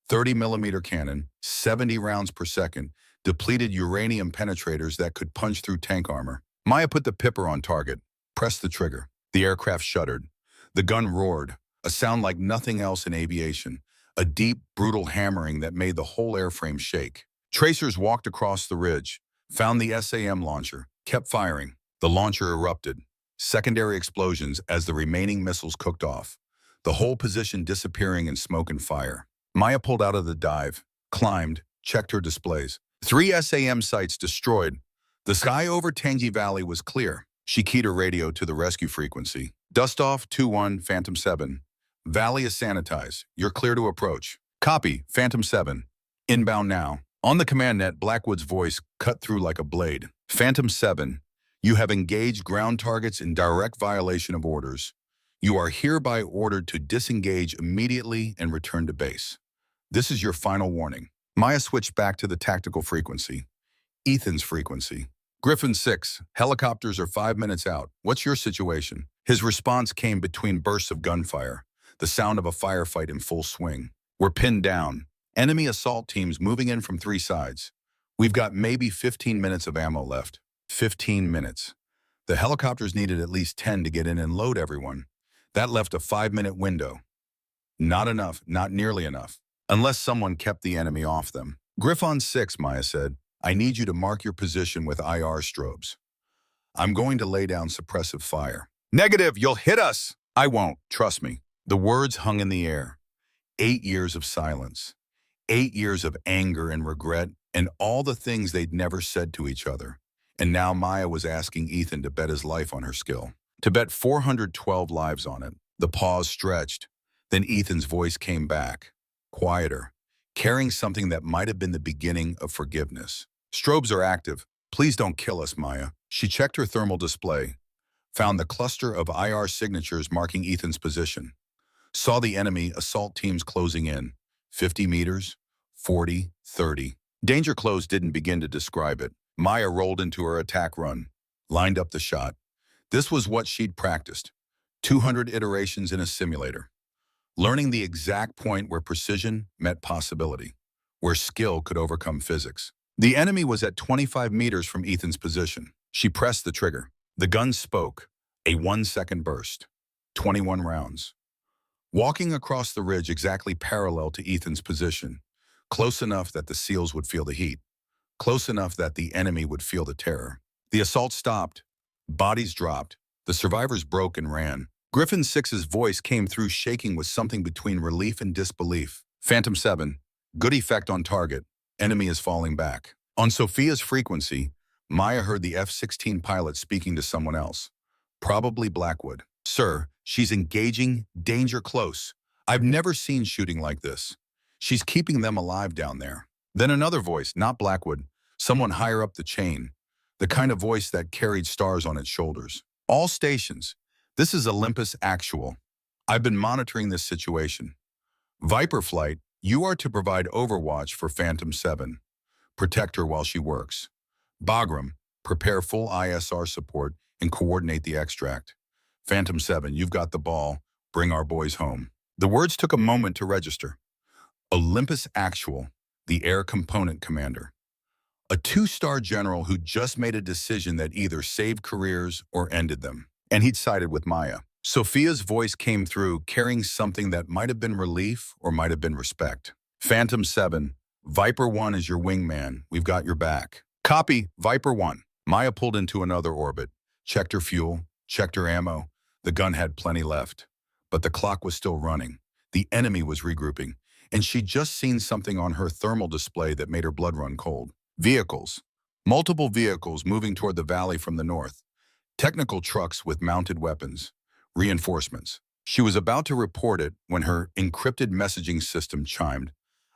30mm cannon, 70 rounds per second, depleted uranium penetrators that could punch through tank armor. Maya put the pipper on target, pressed the trigger. The aircraft shuddered. The gun roared, a sound like nothing else in aviation, a deep, brutal hammering that made the whole airframe shake. Tracers walked across the ridge, found the SAM launcher, kept firing. The launcher erupted. Secondary explosions as the remaining missiles cooked off, the whole position disappearing in smoke and fire. Maya pulled out of the dive, climbed, checked her displays. 3 SAM sites destroyed. The sky over Tangi Valley was clear. She keyed her radio to the rescue frequency. Dust off 2-1, Phantom 7. Valley is sanitized. You're clear to approach. Copy, Phantom 7. Inbound now. On the command net, Blackwood's voice cut through like a blade. Phantom 7, you have engaged ground targets in direct violation of orders. You are hereby ordered to disengage immediately and return to base. This is your final warning. Maya switched back to the tactical frequency. Ethan's frequency. Griffin 6, helicopters are 5 minutes out. What's your situation? His response came between bursts of gunfire, the sound of a firefight in full swing. We're pinned down. Enemy assault teams moving in from 3 sides. We've got maybe 15 minutes of ammo left. 15 minutes. The helicopters needed at least 10 to get in and load everyone. That left a 5-minute window. Not enough, not nearly enough. Unless someone kept the enemy off them. Griffon 6, Maya said, I need you to mark your position with IR strobes. I'm going to lay down suppressive fire. Negative, you'll hit us. I won't, trust me. The words hung in the air. 8 years of silence. 8 years of anger and regret and all the things they'd never said to each other. And now Maya was asking Ethan to bet his life on her skill. To bet 412 lives on it. The pause stretched. Then Ethan's voice came back. Quieter. Carrying something that might have been the beginning of forgiveness. Strobes are active. Please don't kill us, Maya. She checked her thermal display. Found the cluster of IR signatures marking Ethan's position. Saw the enemy assault teams closing in. 50 meters, 40, 30. Danger close didn't begin to describe it. Maya rolled into her attack run. Lined up the shot. This was what she'd practiced. 200 iterations in a simulator. Learning the exact point where precision met possibility. Where skill could overcome physics. The enemy was at 25 meters from Ethan's position. She pressed the trigger. The gun spoke. A 1-second burst. 21 rounds. Walking across the ridge exactly parallel to Ethan's position. Close enough that the SEALs would feel the heat. Close enough that the enemy would feel the terror. The assault stopped. Bodies dropped. The survivors broke and ran. Griffin 6's voice came through shaking with something between relief and disbelief. Phantom 7, good effect on target. Enemy is falling back. On Sophia's frequency, Maya heard the F-16 pilot speaking to someone else. Probably Blackwood. Sir, she's engaging, danger close. I've never seen shooting like this. She's keeping them alive down there. Then another voice, not Blackwood, someone higher up the chain. The kind of voice that carried stars on its shoulders. All stations. This is Olympus Actual. I've been monitoring this situation. Viper Flight, you are to provide overwatch for Phantom 7. Protect her while she works. Bagram, prepare full ISR support and coordinate the extract. Phantom 7, you've got the ball. Bring our boys home. The words took a moment to register. Olympus Actual, the air component commander. A 2-star general who just made a decision that either saved careers or ended them. And he'd sided with Maya. Sophia's voice came through, carrying something that might have been relief or might have been respect. Phantom 7, Viper 1 is your wingman. We've got your back. Copy, Viper 1. Maya pulled into another orbit. Checked her fuel, checked her ammo. The gun had plenty left. But the clock was still running. The enemy was regrouping. And she'd just seen something on her thermal display that made her blood run cold. Vehicles. Multiple vehicles moving toward the valley from the north. Technical trucks with mounted weapons. Reinforcements. She was about to report it when her encrypted messaging system chimed.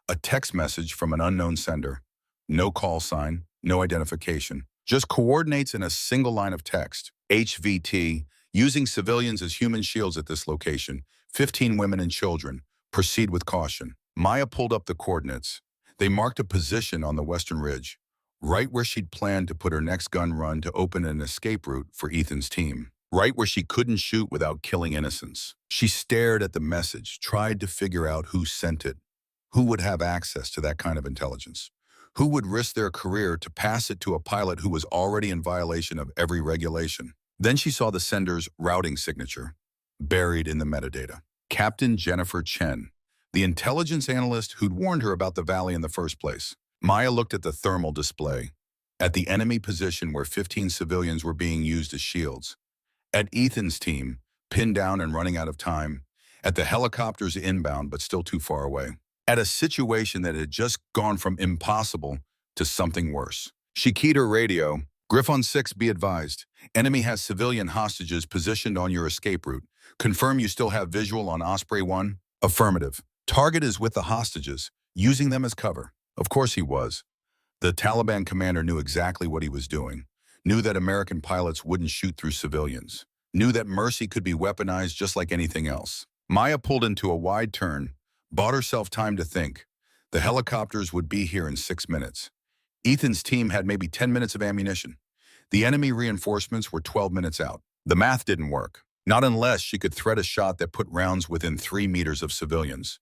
A text message from an unknown sender. No call sign, no identification. Just coordinates in a single line of text. HVT, using civilians as human shields at this location. 15 women and children. Proceed with caution. Maya pulled up the coordinates. They marked a position on the western ridge, right where she'd planned to put her next gun run to open an escape route for Ethan's team. Right where she couldn't shoot without killing innocents. She stared at the message, tried to figure out who sent it. Who would have access to that kind of intelligence? Who would risk their career to pass it to a pilot who was already in violation of every regulation? Then she saw the sender's routing signature, buried in the metadata. Captain Jennifer Chen, the intelligence analyst who'd warned her about the valley in the first place. Maya looked at the thermal display, at the enemy position where 15 civilians were being used as shields, at Ethan's team, pinned down and running out of time, at the helicopters inbound but still too far away, at a situation that had just gone from impossible to something worse. She keyed her radio. Griffon 6, be advised. Enemy has civilian hostages positioned on your escape route. Confirm you still have visual on Osprey 1? Affirmative. Target is with the hostages, using them as cover. Of course he was. The Taliban commander knew exactly what he was doing, knew that American pilots wouldn't shoot through civilians, knew that mercy could be weaponized just like anything else. Maya pulled into a wide turn, bought herself time to think. The helicopters would be here in 6 minutes. Ethan's team had maybe 10 minutes of ammunition. The enemy reinforcements were 12 minutes out. The math didn't work. Not unless she could thread a shot that put rounds within 3 meters of civilians.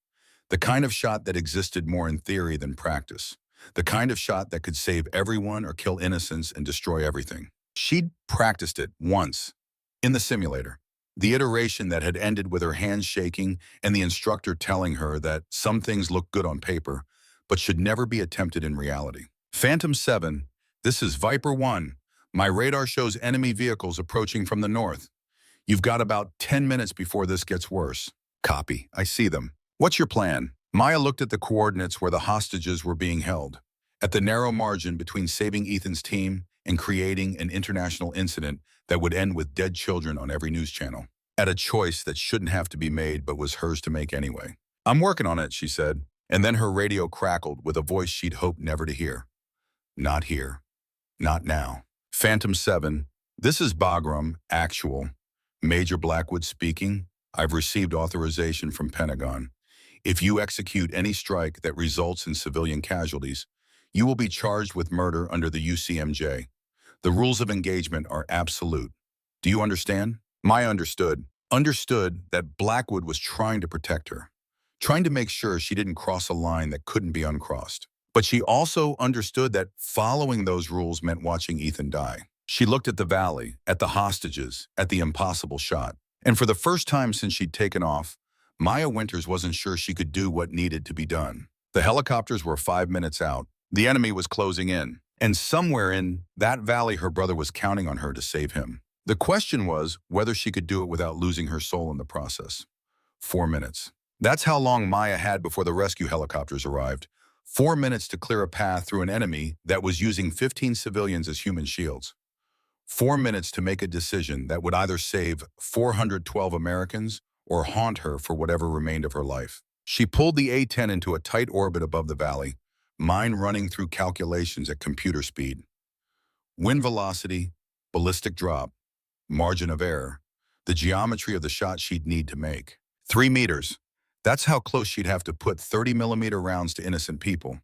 The kind of shot that existed more in theory than practice. The kind of shot that could save everyone or kill innocents and destroy everything. She'd practiced it once, in the simulator. The iteration that had ended with her hands shaking and the instructor telling her that some things look good on paper, but should never be attempted in reality. Phantom 7, this is Viper 1. My radar shows enemy vehicles approaching from the north. You've got about 10 minutes before this gets worse. Copy, I see them. What's your plan? Maya looked at the coordinates where the hostages were being held, at the narrow margin between saving Ethan's team and creating an international incident that would end with dead children on every news channel. At a choice that shouldn't have to be made but was hers to make anyway. I'm working on it, she said, and then her radio crackled with a voice she'd hoped never to hear. Not here. Not now. Phantom 7, this is Bagram, actual. Major Blackwood speaking. I've received authorization from Pentagon. If you execute any strike that results in civilian casualties, you will be charged with murder under the UCMJ. The rules of engagement are absolute. Do you understand? Maya understood. Understood that Blackwood was trying to protect her, trying to make sure she didn't cross a line that couldn't be uncrossed. But she also understood that following those rules meant watching Ethan die. She looked at the valley, at the hostages, at the impossible shot. And for the first time since she'd taken off, Maya Winters wasn't sure she could do what needed to be done. The helicopters were 5 minutes out. The enemy was closing in. And somewhere in that valley, her brother was counting on her to save him. The question was whether she could do it without losing her soul in the process. 4 minutes. That's how long Maya had before the rescue helicopters arrived. 4 minutes to clear a path through an enemy that was using 15 civilians as human shields. 4 minutes to make a decision that would either save 412 Americans or haunt her for whatever remained of her life. She pulled the A-10 into a tight orbit above the valley, mind running through calculations at computer speed. Wind velocity, ballistic drop, margin of error, the geometry of the shot she'd need to make. 3 meters. That's how close she'd have to put 30-millimeter rounds to innocent people.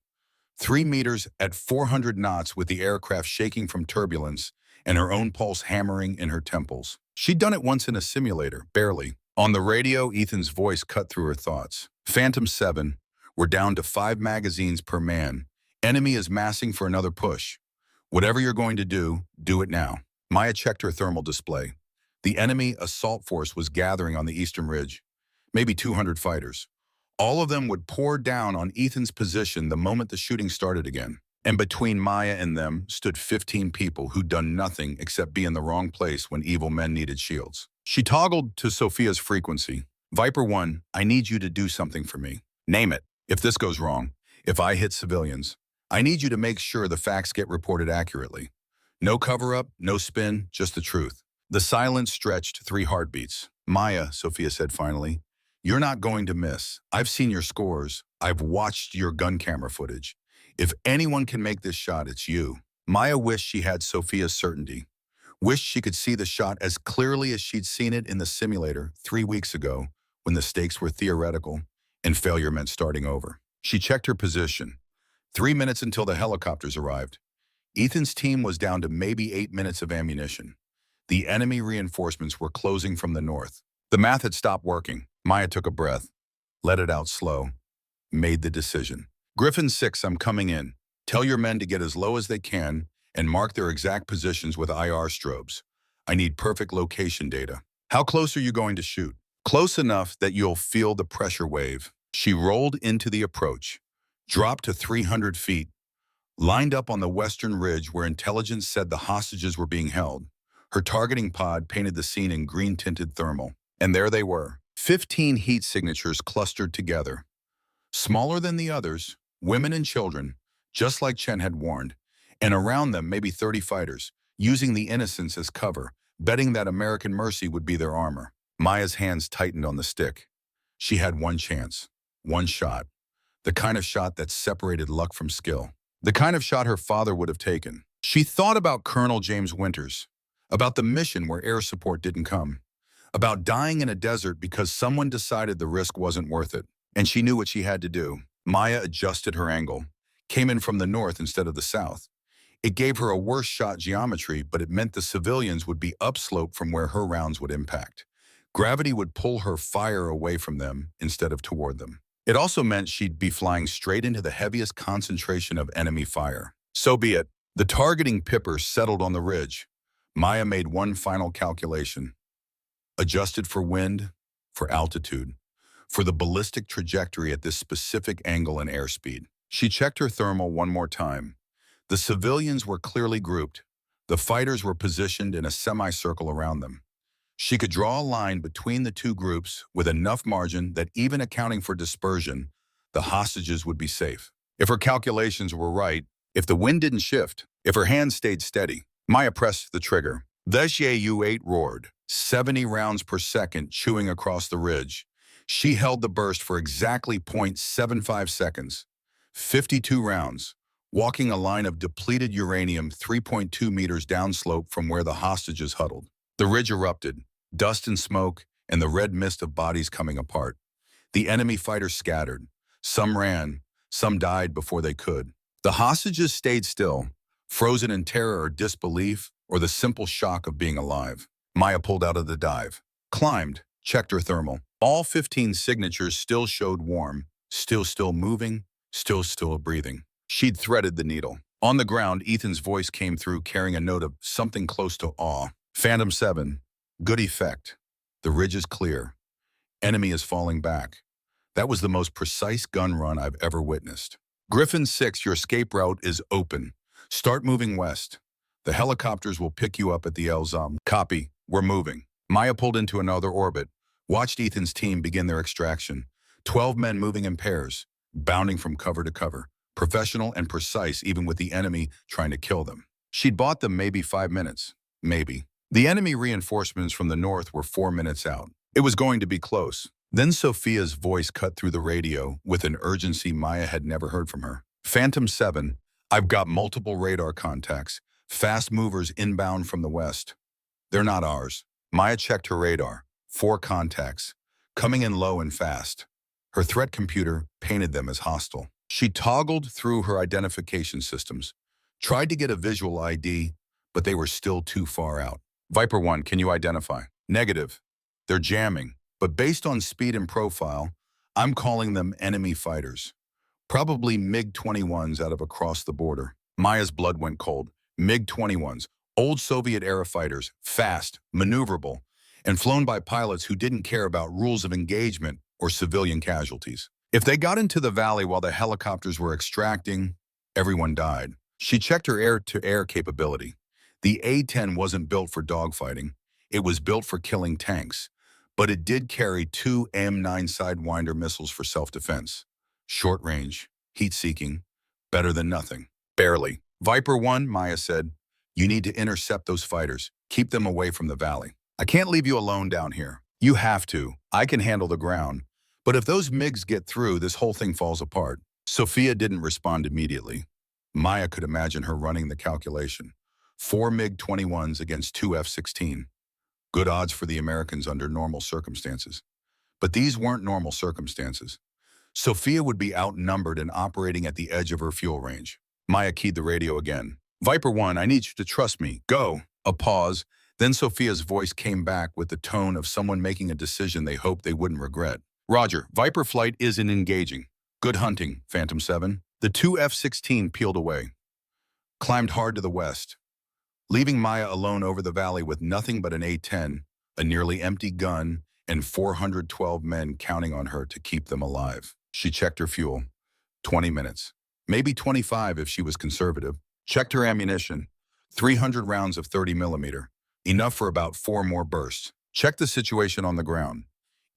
3 meters at 400 knots with the aircraft shaking from turbulence and her own pulse hammering in her temples. She'd done it once in a simulator, barely. On the radio, Ethan's voice cut through her thoughts. Phantom 7, we're down to 5 magazines per man. Enemy is massing for another push. Whatever you're going to do it now. Maya checked her thermal display. The enemy assault force was gathering on the eastern ridge. Maybe 200 fighters. All of them would pour down on Ethan's position the moment the shooting started again. And between Maya and them stood 15 people who'd done nothing except be in the wrong place when evil men needed shields. She toggled to Sophia's frequency. Viper 1, I need you to do something for me. Name it. If this goes wrong, if I hit civilians, I need you to make sure the facts get reported accurately. No cover-up, no spin, just the truth. The silence stretched 3 heartbeats. Maya, Sophia said finally, you're not going to miss. I've seen your scores. I've watched your gun camera footage. If anyone can make this shot, it's you. Maya wished she had Sophia's certainty. Wished she could see the shot as clearly as she'd seen it in the simulator 3 weeks ago when the stakes were theoretical and failure meant starting over. She checked her position. 3 minutes until the helicopters arrived. Ethan's team was down to maybe 8 minutes of ammunition. The enemy reinforcements were closing from the north. The math had stopped working. Maya took a breath, let it out slow, made the decision. Griffin 6, I'm coming in. Tell your men to get as low as they can and mark their exact positions with IR strobes. I need perfect location data. How close are you going to shoot? Close enough that you'll feel the pressure wave. She rolled into the approach, dropped to 300 feet, lined up on the western ridge where intelligence said the hostages were being held. Her targeting pod painted the scene in green-tinted thermal. And there they were, 15 heat signatures clustered together. Smaller than the others, women and children, just like Chen had warned, and around them maybe 30 fighters, using the innocents as cover, betting that American mercy would be their armor. Maya's hands tightened on the stick. She had one chance, one shot, the kind of shot that separated luck from skill. The kind of shot her father would have taken. She thought about Colonel James Winters, about the mission where air support didn't come, about dying in a desert because someone decided the risk wasn't worth it. And she knew what she had to do. Maya adjusted her angle, came in from the north instead of the south. It gave her a worse shot geometry, but it meant the civilians would be upslope from where her rounds would impact. Gravity would pull her fire away from them instead of toward them. It also meant she'd be flying straight into the heaviest concentration of enemy fire. So be it. The targeting pipper settled on the ridge. Maya made one final calculation. Adjusted for wind, for altitude, for the ballistic trajectory at this specific angle and airspeed. She checked her thermal one more time. The civilians were clearly grouped. The fighters were positioned in a semicircle around them. She could draw a line between the two groups with enough margin that even accounting for dispersion, the hostages would be safe. If her calculations were right, if the wind didn't shift, if her hand stayed steady, Maya pressed the trigger. The U-8 roared, 70 rounds per second chewing across the ridge. She held the burst for exactly 0.75 seconds. 52 rounds, walking a line of depleted uranium 3.2 meters downslope from where the hostages huddled. The ridge erupted, dust and smoke, and the red mist of bodies coming apart. The enemy fighters scattered. Some ran, some died before they could. The hostages stayed still, frozen in terror or disbelief, or the simple shock of being alive. Maya pulled out of the dive, climbed, checked her thermal. All 15 signatures still showed warm, still moving, still breathing. She'd threaded the needle. On the ground, Ethan's voice came through carrying a note of something close to awe. Phantom 7, good effect. The ridge is clear. Enemy is falling back. That was the most precise gun run I've ever witnessed. Griffin 6, your escape route is open. Start moving west. The helicopters will pick you up at the Elzam. Copy, we're moving. Maya pulled into another orbit, watched Ethan's team begin their extraction. 12 men moving in pairs, bounding from cover to cover. Professional and precise even with the enemy trying to kill them. She'd bought them maybe 5 minutes. Maybe. The enemy reinforcements from the north were 4 minutes out. It was going to be close. Then Sophia's voice cut through the radio with an urgency Maya had never heard from her. Phantom 7, I've got multiple radar contacts. Fast movers inbound from the west. They're not ours. Maya checked her radar. 4 contacts. Coming in low and fast. Her threat computer painted them as hostile. She toggled through her identification systems. Tried to get a visual ID, but they were still too far out. Viper 1, can you identify? Negative. They're jamming, but based on speed and profile, I'm calling them enemy fighters. Probably MiG-21s out of across the border. Maya's blood went cold. MiG-21s, old Soviet-era fighters, fast, maneuverable, and flown by pilots who didn't care about rules of engagement or civilian casualties. If they got into the valley while the helicopters were extracting, everyone died. She checked her air-to-air capability. The A-10 wasn't built for dogfighting. It was built for killing tanks, but it did carry 2 M9 Sidewinder missiles for self-defense. Short range, heat-seeking, better than nothing. Barely. Viper 1, Maya said, you need to intercept those fighters. Keep them away from the valley. I can't leave you alone down here. You have to. I can handle the ground. But if those MiGs get through, this whole thing falls apart. Sophia didn't respond immediately. Maya could imagine her running the calculation. 4 MiG-21s against 2 F-16. Good odds for the Americans under normal circumstances. But these weren't normal circumstances. Sophia would be outnumbered and operating at the edge of her fuel range. Maya keyed the radio again. Viper 1, I need you to trust me. Go. A pause. Then Sophia's voice came back with the tone of someone making a decision they hoped they wouldn't regret. Roger, Viper flight isn't engaging. Good hunting, Phantom 7. The 2 F-16 peeled away, climbed hard to the west, leaving Maya alone over the valley with nothing but an A-10, a nearly empty gun, and 412 men counting on her to keep them alive. She checked her fuel. 20 minutes. Maybe 25 if she was conservative. Checked her ammunition. 300 rounds of 30 millimeter. Enough for about 4 more bursts. Checked the situation on the ground.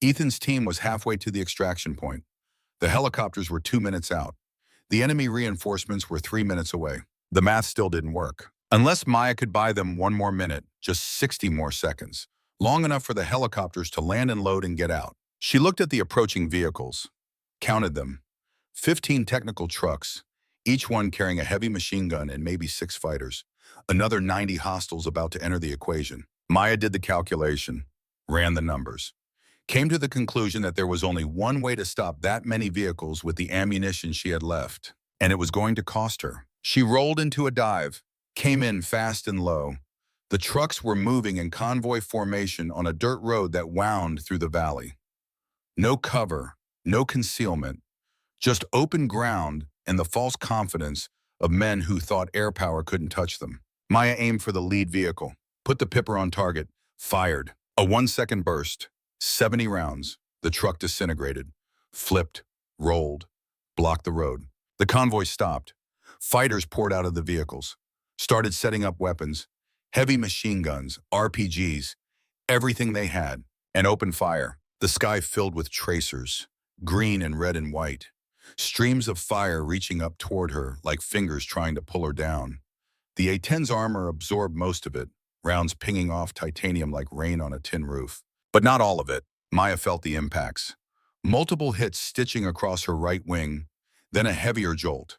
Ethan's team was halfway to the extraction point. The helicopters were 2 minutes out. The enemy reinforcements were 3 minutes away. The math still didn't work. Unless Maya could buy them 1 more minute, just 60 more seconds. Long enough for the helicopters to land and load and get out. She looked at the approaching vehicles. Counted them. 15 technical trucks, each one carrying a heavy machine gun and maybe 6 fighters. Another 90 hostiles about to enter the equation. Maya did the calculation, ran the numbers, came to the conclusion that there was only one way to stop that many vehicles with the ammunition she had left, and it was going to cost her. She rolled into a dive, came in fast and low. The trucks were moving in convoy formation on a dirt road that wound through the valley. No cover, no concealment, just open ground and the false confidence of men who thought air power couldn't touch them. Maya aimed for the lead vehicle, put the pipper on target, fired. A 1-second burst, 70 rounds. The truck disintegrated, flipped, rolled, blocked the road. The convoy stopped. Fighters poured out of the vehicles, started setting up weapons, heavy machine guns, RPGs, everything they had, and opened fire. The sky filled with tracers, green and red and white, streams of fire reaching up toward her like fingers trying to pull her down. The A-10's armor absorbed most of it, rounds pinging off titanium like rain on a tin roof. But not all of it. Maya felt the impacts. Multiple hits stitching across her right wing, then a heavier jolt.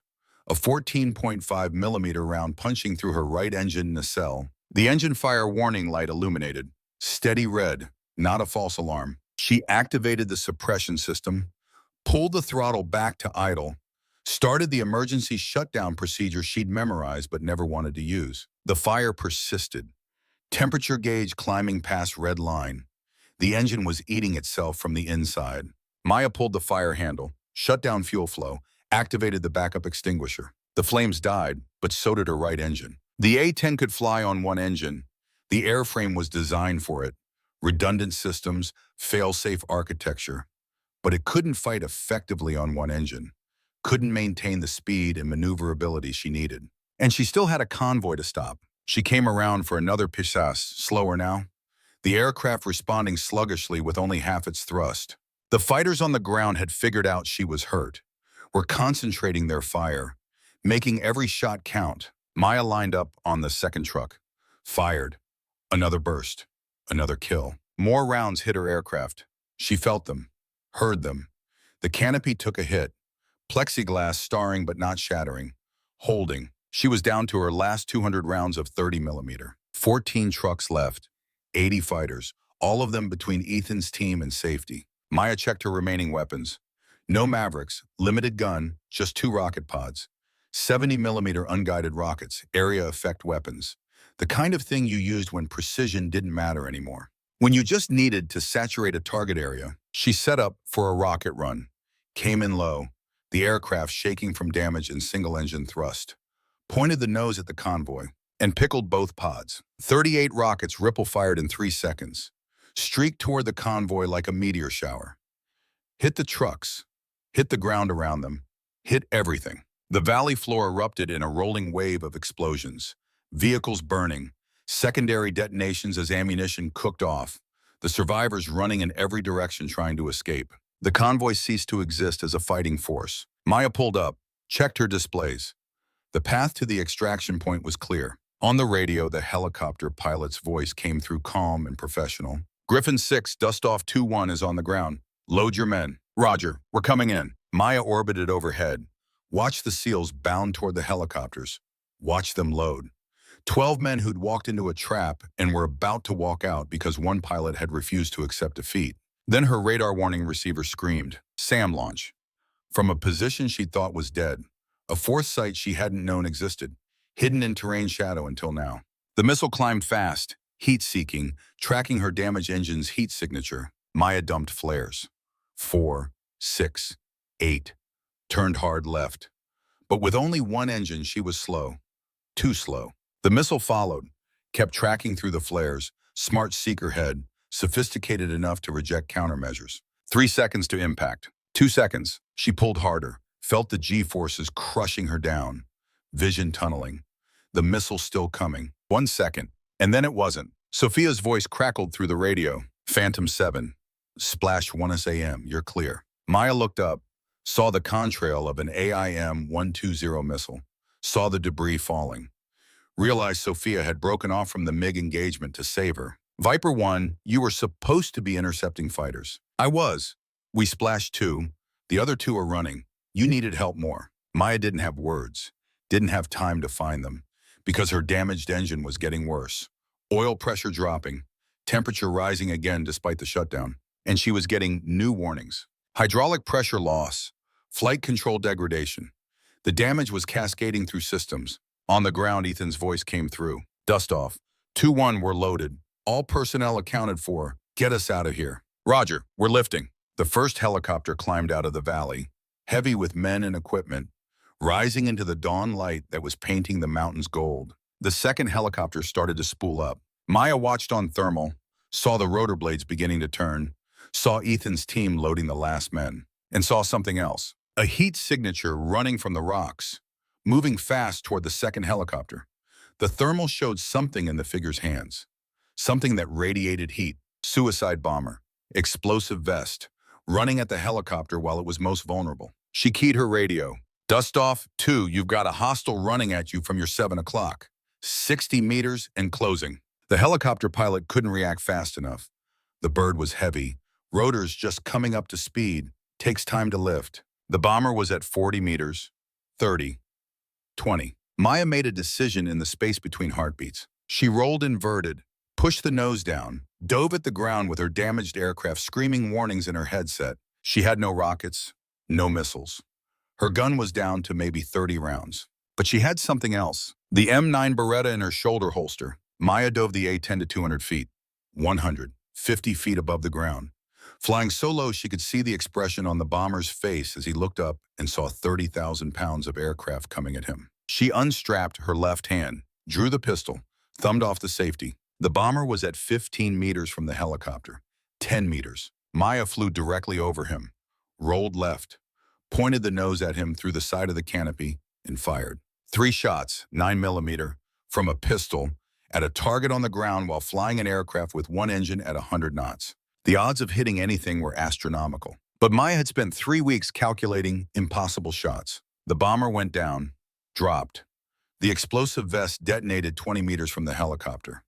A 14.5 millimeter round punching through her right engine nacelle. The engine fire warning light illuminated. Steady red, not a false alarm. She activated the suppression system, pulled the throttle back to idle, started the emergency shutdown procedure she'd memorized but never wanted to use. The fire persisted. Temperature gauge climbing past red line. The engine was eating itself from the inside. Maya pulled the fire handle, shut down fuel flow, activated the backup extinguisher. The flames died, but so did her right engine. The A-10 could fly on one engine. The airframe was designed for it. Redundant systems, fail-safe architecture. But it couldn't fight effectively on one engine. Couldn't maintain the speed and maneuverability she needed. And she still had a convoy to stop. She came around for another pisas, slower now. The aircraft responding sluggishly with only half its thrust. The fighters on the ground had figured out she was hurt, were concentrating their fire, making every shot count. Maya lined up on the second truck, fired. Another burst, another kill. More rounds hit her aircraft. She felt them, heard them. The canopy took a hit, plexiglass starring but not shattering, holding. She was down to her last 200 rounds of 30 millimeter. 14 trucks left, 80 fighters, all of them between Ethan's team and safety. Maya checked her remaining weapons. No Mavericks, limited gun, just 2 rocket pods. 70 millimeter unguided rockets, area effect weapons. The kind of thing you used when precision didn't matter anymore. When you just needed to saturate a target area. She set up for a rocket run. Came in low, the aircraft shaking from damage and single-engine thrust. Pointed the nose at the convoy and pickled both pods. 38 rockets ripple-fired in 3 seconds. Streaked toward the convoy like a meteor shower. Hit the trucks, hit the ground around them, hit everything. The valley floor erupted in a rolling wave of explosions. Vehicles burning, secondary detonations as ammunition cooked off, the survivors running in every direction trying to escape. The convoy ceased to exist as a fighting force. Maya pulled up, checked her displays. The path to the extraction point was clear. On the radio, the helicopter pilot's voice came through calm and professional. Griffin 6, dust-off 2-1 is on the ground. Load your men. Roger, we're coming in. Maya orbited overhead. Watched the SEALs bound toward the helicopters. Watched them load. 12 men who'd walked into a trap and were about to walk out because one pilot had refused to accept defeat. Then her radar warning receiver screamed, SAM launch. From a position she thought was dead, a fourth site she hadn't known existed, hidden in terrain shadow until now. The missile climbed fast, heat-seeking, tracking her damaged engine's heat signature. Maya dumped flares. 4, 6, 8. Turned hard left. But with only one engine, she was slow. Too slow. The missile followed, kept tracking through the flares, smart seeker head, sophisticated enough to reject countermeasures. 3 seconds to impact. 2 seconds. She pulled harder, felt the G-forces crushing her down. Vision tunneling. The missile still coming. 1 second. And then it wasn't. Sophia's voice crackled through the radio. Phantom 7. Splash 1 SAM, you're clear. Maya looked up, saw the contrail of an AIM-120 missile, saw the debris falling. Realized Sophia had broken off from the MiG engagement to save her. Viper 1, you were supposed to be intercepting fighters. I was. We splashed 2. The other 2 are running. You needed help more. Maya didn't have words, didn't have time to find them, because her damaged engine was getting worse. Oil pressure dropping, temperature rising again despite the shutdown, and she was getting new warnings. Hydraulic pressure loss, flight control degradation. The damage was cascading through systems. On the ground, Ethan's voice came through. Dust off. 2-1, we're loaded. All personnel accounted for. Get us out of here. Roger, we're lifting. The first helicopter climbed out of the valley, heavy with men and equipment, rising into the dawn light that was painting the mountains gold. The second helicopter started to spool up. Maya watched on thermal, saw the rotor blades beginning to turn, saw Ethan's team loading the last men, and saw something else. A heat signature running from the rocks, moving fast toward the second helicopter. The thermal showed something in the figure's hands, something that radiated heat. Suicide bomber, explosive vest, running at the helicopter while it was most vulnerable. She keyed her radio. Dust off, 2, you've got a hostile running at you from your 7 o'clock. 60 meters and closing. The helicopter pilot couldn't react fast enough. The bird was heavy. Rotors just coming up to speed. Takes time to lift. The bomber was at 40 meters, 30, 20. Maya made a decision in the space between heartbeats. She rolled inverted, pushed the nose down, dove at the ground with her damaged aircraft screaming warnings in her headset. She had no rockets, no missiles. Her gun was down to maybe 30 rounds. But she had something else. The M9 Beretta in her shoulder holster. Maya dove the A-10 to 200 feet, 150 feet above the ground. Flying so low she could see the expression on the bomber's face as he looked up and saw 30,000 pounds of aircraft coming at him. She unstrapped her left hand, drew the pistol, thumbed off the safety. The bomber was at 15 meters from the helicopter, 10 meters. Maya flew directly over him, rolled left, pointed the nose at him through the side of the canopy, and fired. 3 shots, 9mm, from a pistol at a target on the ground while flying an aircraft with one engine at 100 knots. The odds of hitting anything were astronomical. But Maya had spent 3 weeks calculating impossible shots. The bomber went down, dropped. The explosive vest detonated 20 meters from the helicopter.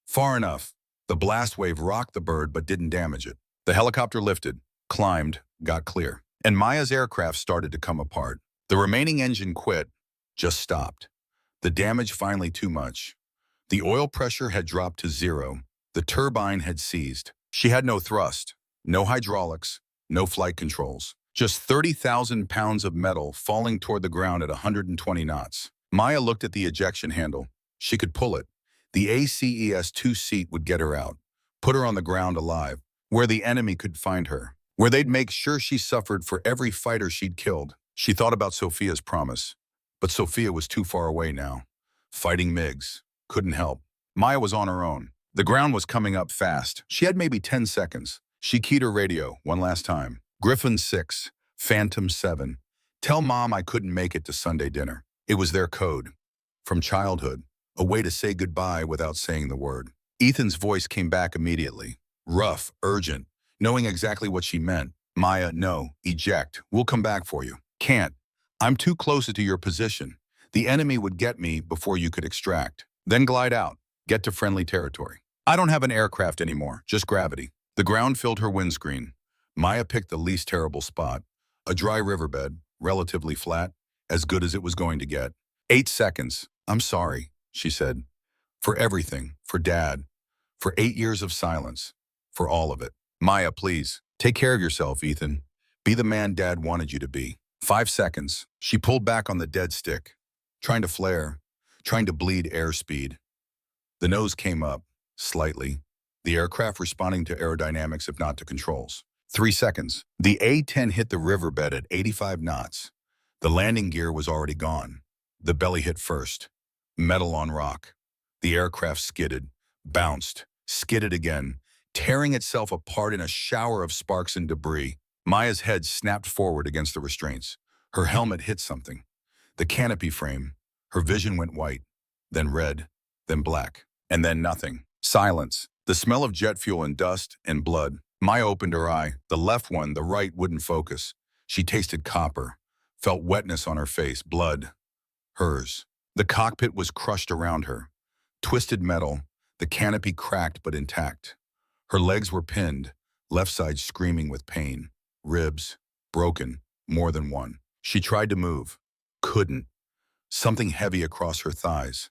Far enough, the blast wave rocked the bird but didn't damage it. The helicopter lifted, climbed, got clear. And Maya's aircraft started to come apart. The remaining engine quit, just stopped. The damage finally too much. The oil pressure had dropped to 0. The turbine had seized. She had no thrust, no hydraulics, no flight controls. Just 30,000 pounds of metal falling toward the ground at 120 knots. Maya looked at the ejection handle. She could pull it. The ACES-2 seat would get her out, put her on the ground alive, where the enemy could find her, where they'd make sure she suffered for every fighter she'd killed. She thought about Sophia's promise, but Sophia was too far away now. Fighting MiGs. Couldn't help. Maya was on her own. The ground was coming up fast. She had maybe 10 seconds. She keyed her radio one last time. Griffin 6, Phantom 7. Tell Mom I couldn't make it to Sunday dinner. It was their code. From childhood, a way to say goodbye without saying the word. Ethan's voice came back immediately. Rough, urgent, knowing exactly what she meant. Maya, no, eject. We'll come back for you. Can't. I'm too close to your position. The enemy would get me before you could extract. Then glide out. Get to friendly territory. I don't have an aircraft anymore, just gravity. The ground filled her windscreen. Maya picked the least terrible spot. A dry riverbed, relatively flat, as good as it was going to get. 8 seconds. I'm sorry, she said. For everything, for Dad, for 8 years of silence, for all of it. Maya, please, take care of yourself, Ethan. Be the man Dad wanted you to be. 5 seconds. She pulled back on the dead stick, trying to flare, trying to bleed airspeed. The nose came up, slightly, the aircraft responding to aerodynamics if not to controls. 3 seconds. The A-10 hit the riverbed at 85 knots. The landing gear was already gone. The belly hit first. Metal on rock. The aircraft skidded, bounced, skidded again, tearing itself apart in a shower of sparks and debris. Maya's head snapped forward against the restraints. Her helmet hit something. The canopy frame. Her vision went white, then red, then black, and then nothing. Silence. The smell of jet fuel and dust and blood. Maya opened her eye. The left one, the right, wouldn't focus. She tasted copper, felt wetness on her face, blood. Hers. The cockpit was crushed around her. Twisted metal, the canopy cracked but intact. Her legs were pinned, left side screaming with pain. Ribs, broken, more than one. She tried to move. Couldn't. Something heavy across her thighs.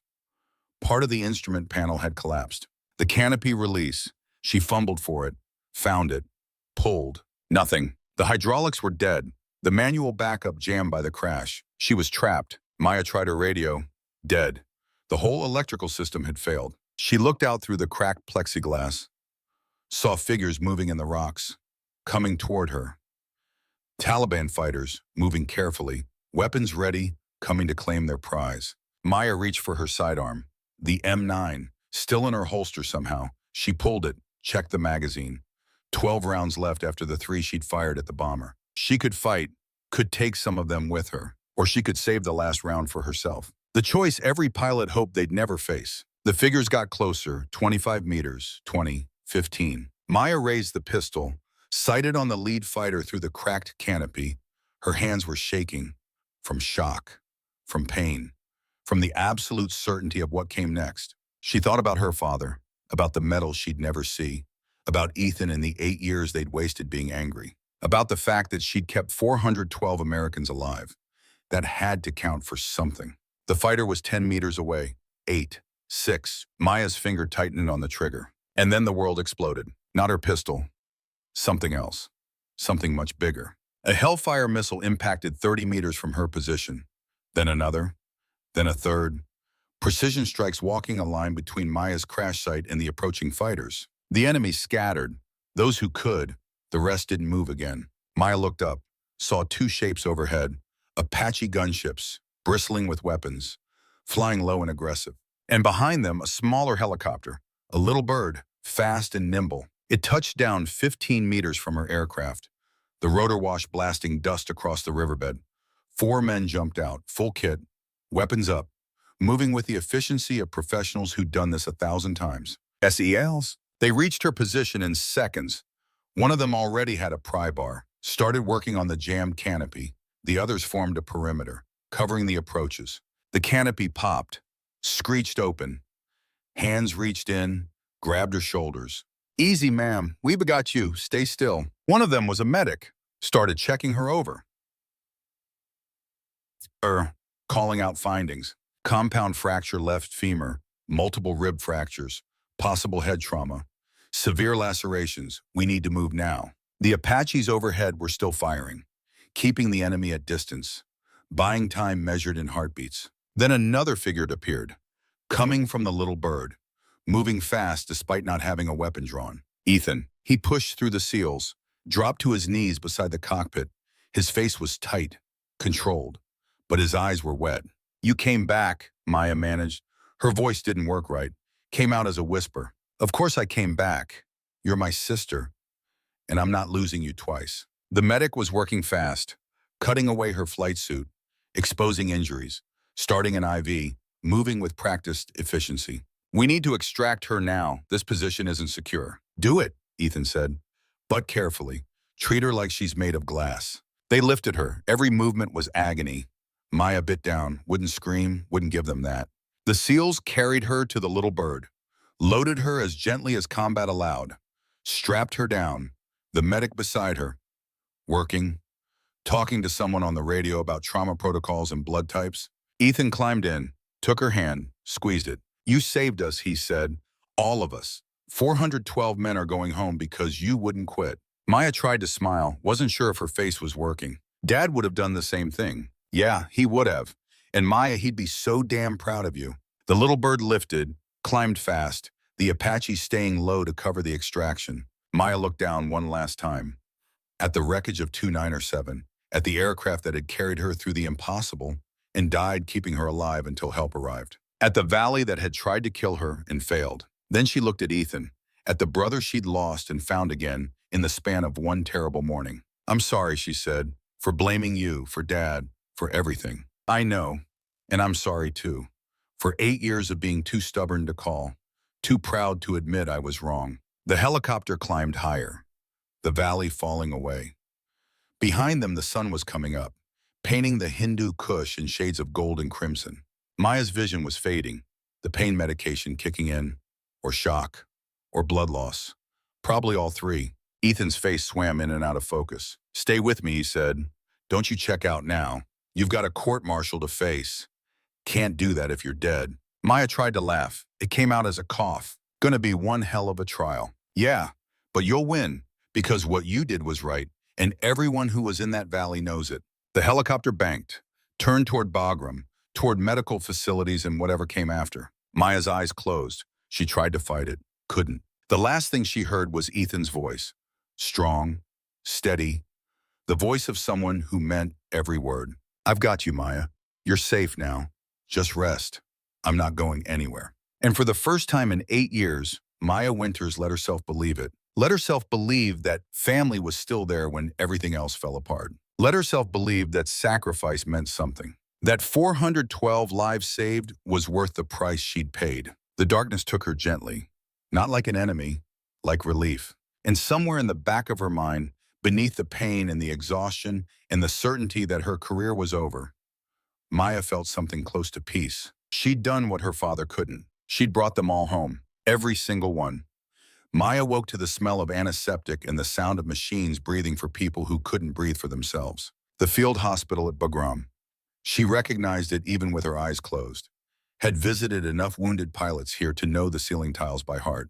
Part of the instrument panel had collapsed. The canopy release. She fumbled for it, found it, pulled. Nothing. The hydraulics were dead. The manual backup jammed by the crash. She was trapped. Maya tried her radio. Dead. The whole electrical system had failed. She looked out through the cracked plexiglass, saw figures moving in the rocks, coming toward her. Taliban fighters, moving carefully, weapons ready, coming to claim their prize. Maya reached for her sidearm. The M9, still in her holster somehow. She pulled it, checked the magazine. 12 rounds left after the 3 she'd fired at the bomber. She could fight, could take some of them with her, or she could save the last round for herself. The choice every pilot hoped they'd never face. The figures got closer, 25 meters, 20, 15. Maya raised the pistol, sighted on the lead fighter through the cracked canopy. Her hands were shaking, from shock, from pain, from the absolute certainty of what came next. She thought about her father, about the medals she'd never see, about Ethan and the 8 years they'd wasted being angry, about the fact that she'd kept 412 Americans alive. That had to count for something. The fighter was 10 meters away. 8, 6. Maya's finger tightened on the trigger. And then the world exploded. Not her pistol. Something else. Something much bigger. A Hellfire missile impacted 30 meters from her position. Then another. Then a third. Precision strikes walking a line between Maya's crash site and the approaching fighters. The enemy scattered. Those who could. The rest didn't move again. Maya looked up, saw 2 shapes overhead. Apache gunships, bristling with weapons, flying low and aggressive. And behind them, a smaller helicopter, a little bird, fast and nimble. It touched down 15 meters from her aircraft, the rotor wash blasting dust across the riverbed. 4 men jumped out, full kit, weapons up, moving with the efficiency of professionals who'd done this 1,000 times. SELs? They reached her position in seconds. One of them already had a pry bar, started working on the jammed canopy. The others formed a perimeter, covering the approaches. The canopy popped, screeched open. Hands reached in, grabbed her shoulders. "Easy, ma'am. We've got you. Stay still." One of them was a medic, started checking her over. Calling out findings. Compound fracture left femur, multiple rib fractures, possible head trauma, severe lacerations. We need to move now. The Apaches overhead were still firing, keeping the enemy at distance, buying time measured in heartbeats. Then another figure appeared, coming from the little bird, moving fast despite not having a weapon drawn. Ethan. He pushed through the seals, dropped to his knees beside the cockpit. His face was tight, controlled, but his eyes were wet. "You came back," Maya managed. Her voice didn't work right, came out as a whisper. "Of course I came back. You're my sister, and I'm not losing you twice." The medic was working fast, cutting away her flight suit, exposing injuries, starting an IV, moving with practiced efficiency. "We need to extract her now. This position isn't secure." "Do it," Ethan said, "but carefully. Treat her like she's made of glass." They lifted her. Every movement was agony. Maya bit down, wouldn't scream, wouldn't give them that. The SEALs carried her to the little bird, loaded her as gently as combat allowed, strapped her down, the medic beside her, working, talking to someone on the radio about trauma protocols and blood types. Ethan climbed in, took her hand, squeezed it. "You saved us," he said. "All of us. 412 men are going home because you wouldn't quit." Maya tried to smile, wasn't sure if her face was working. Dad would have done the same thing. Yeah, he would have. And Maya, he'd be so damn proud of you. The little bird lifted, climbed fast, the Apache staying low to cover the extraction. Maya looked down one last time. At the wreckage of 2907, at the aircraft that had carried her through the impossible and died keeping her alive until help arrived. At the valley that had tried to kill her and failed. Then she looked at Ethan, at the brother she'd lost and found again in the span of one terrible morning. "I'm sorry," she said, "for blaming you, for Dad, for everything. I know, and I'm sorry too, for 8 years of being too stubborn to call, too proud to admit I was wrong." The helicopter climbed higher, the valley falling away. Behind them, the sun was coming up, painting the Hindu Kush in shades of gold and crimson. Maya's vision was fading, the pain medication kicking in, or shock, or blood loss. Probably all 3. Ethan's face swam in and out of focus. "Stay with me," he said. "Don't you check out now." You've got a court-martial to face. Can't do that if you're dead. Maya tried to laugh. It came out as a cough. Gonna be one hell of a trial. Yeah, but you'll win, because what you did was right, and everyone who was in that valley knows it. The helicopter banked, turned toward Bagram, toward medical facilities and whatever came after. Maya's eyes closed. She tried to fight it. Couldn't. The last thing she heard was Ethan's voice. Strong, steady, the voice of someone who meant every word. I've got you, Maya. You're safe now. Just rest. I'm not going anywhere. And for the first time in 8 years, Maya Winters let herself believe it. Let herself believe that family was still there when everything else fell apart. Let herself believe that sacrifice meant something. That 412 lives saved was worth the price she'd paid. The darkness took her gently, not like an enemy, like relief. And somewhere in the back of her mind, beneath the pain and the exhaustion and the certainty that her career was over, Maya felt something close to peace. She'd done what her father couldn't. She'd brought them all home, every single one. Maya woke to the smell of antiseptic and the sound of machines breathing for people who couldn't breathe for themselves. The field hospital at Bagram. She recognized it even with her eyes closed. Had visited enough wounded pilots here to know the ceiling tiles by heart.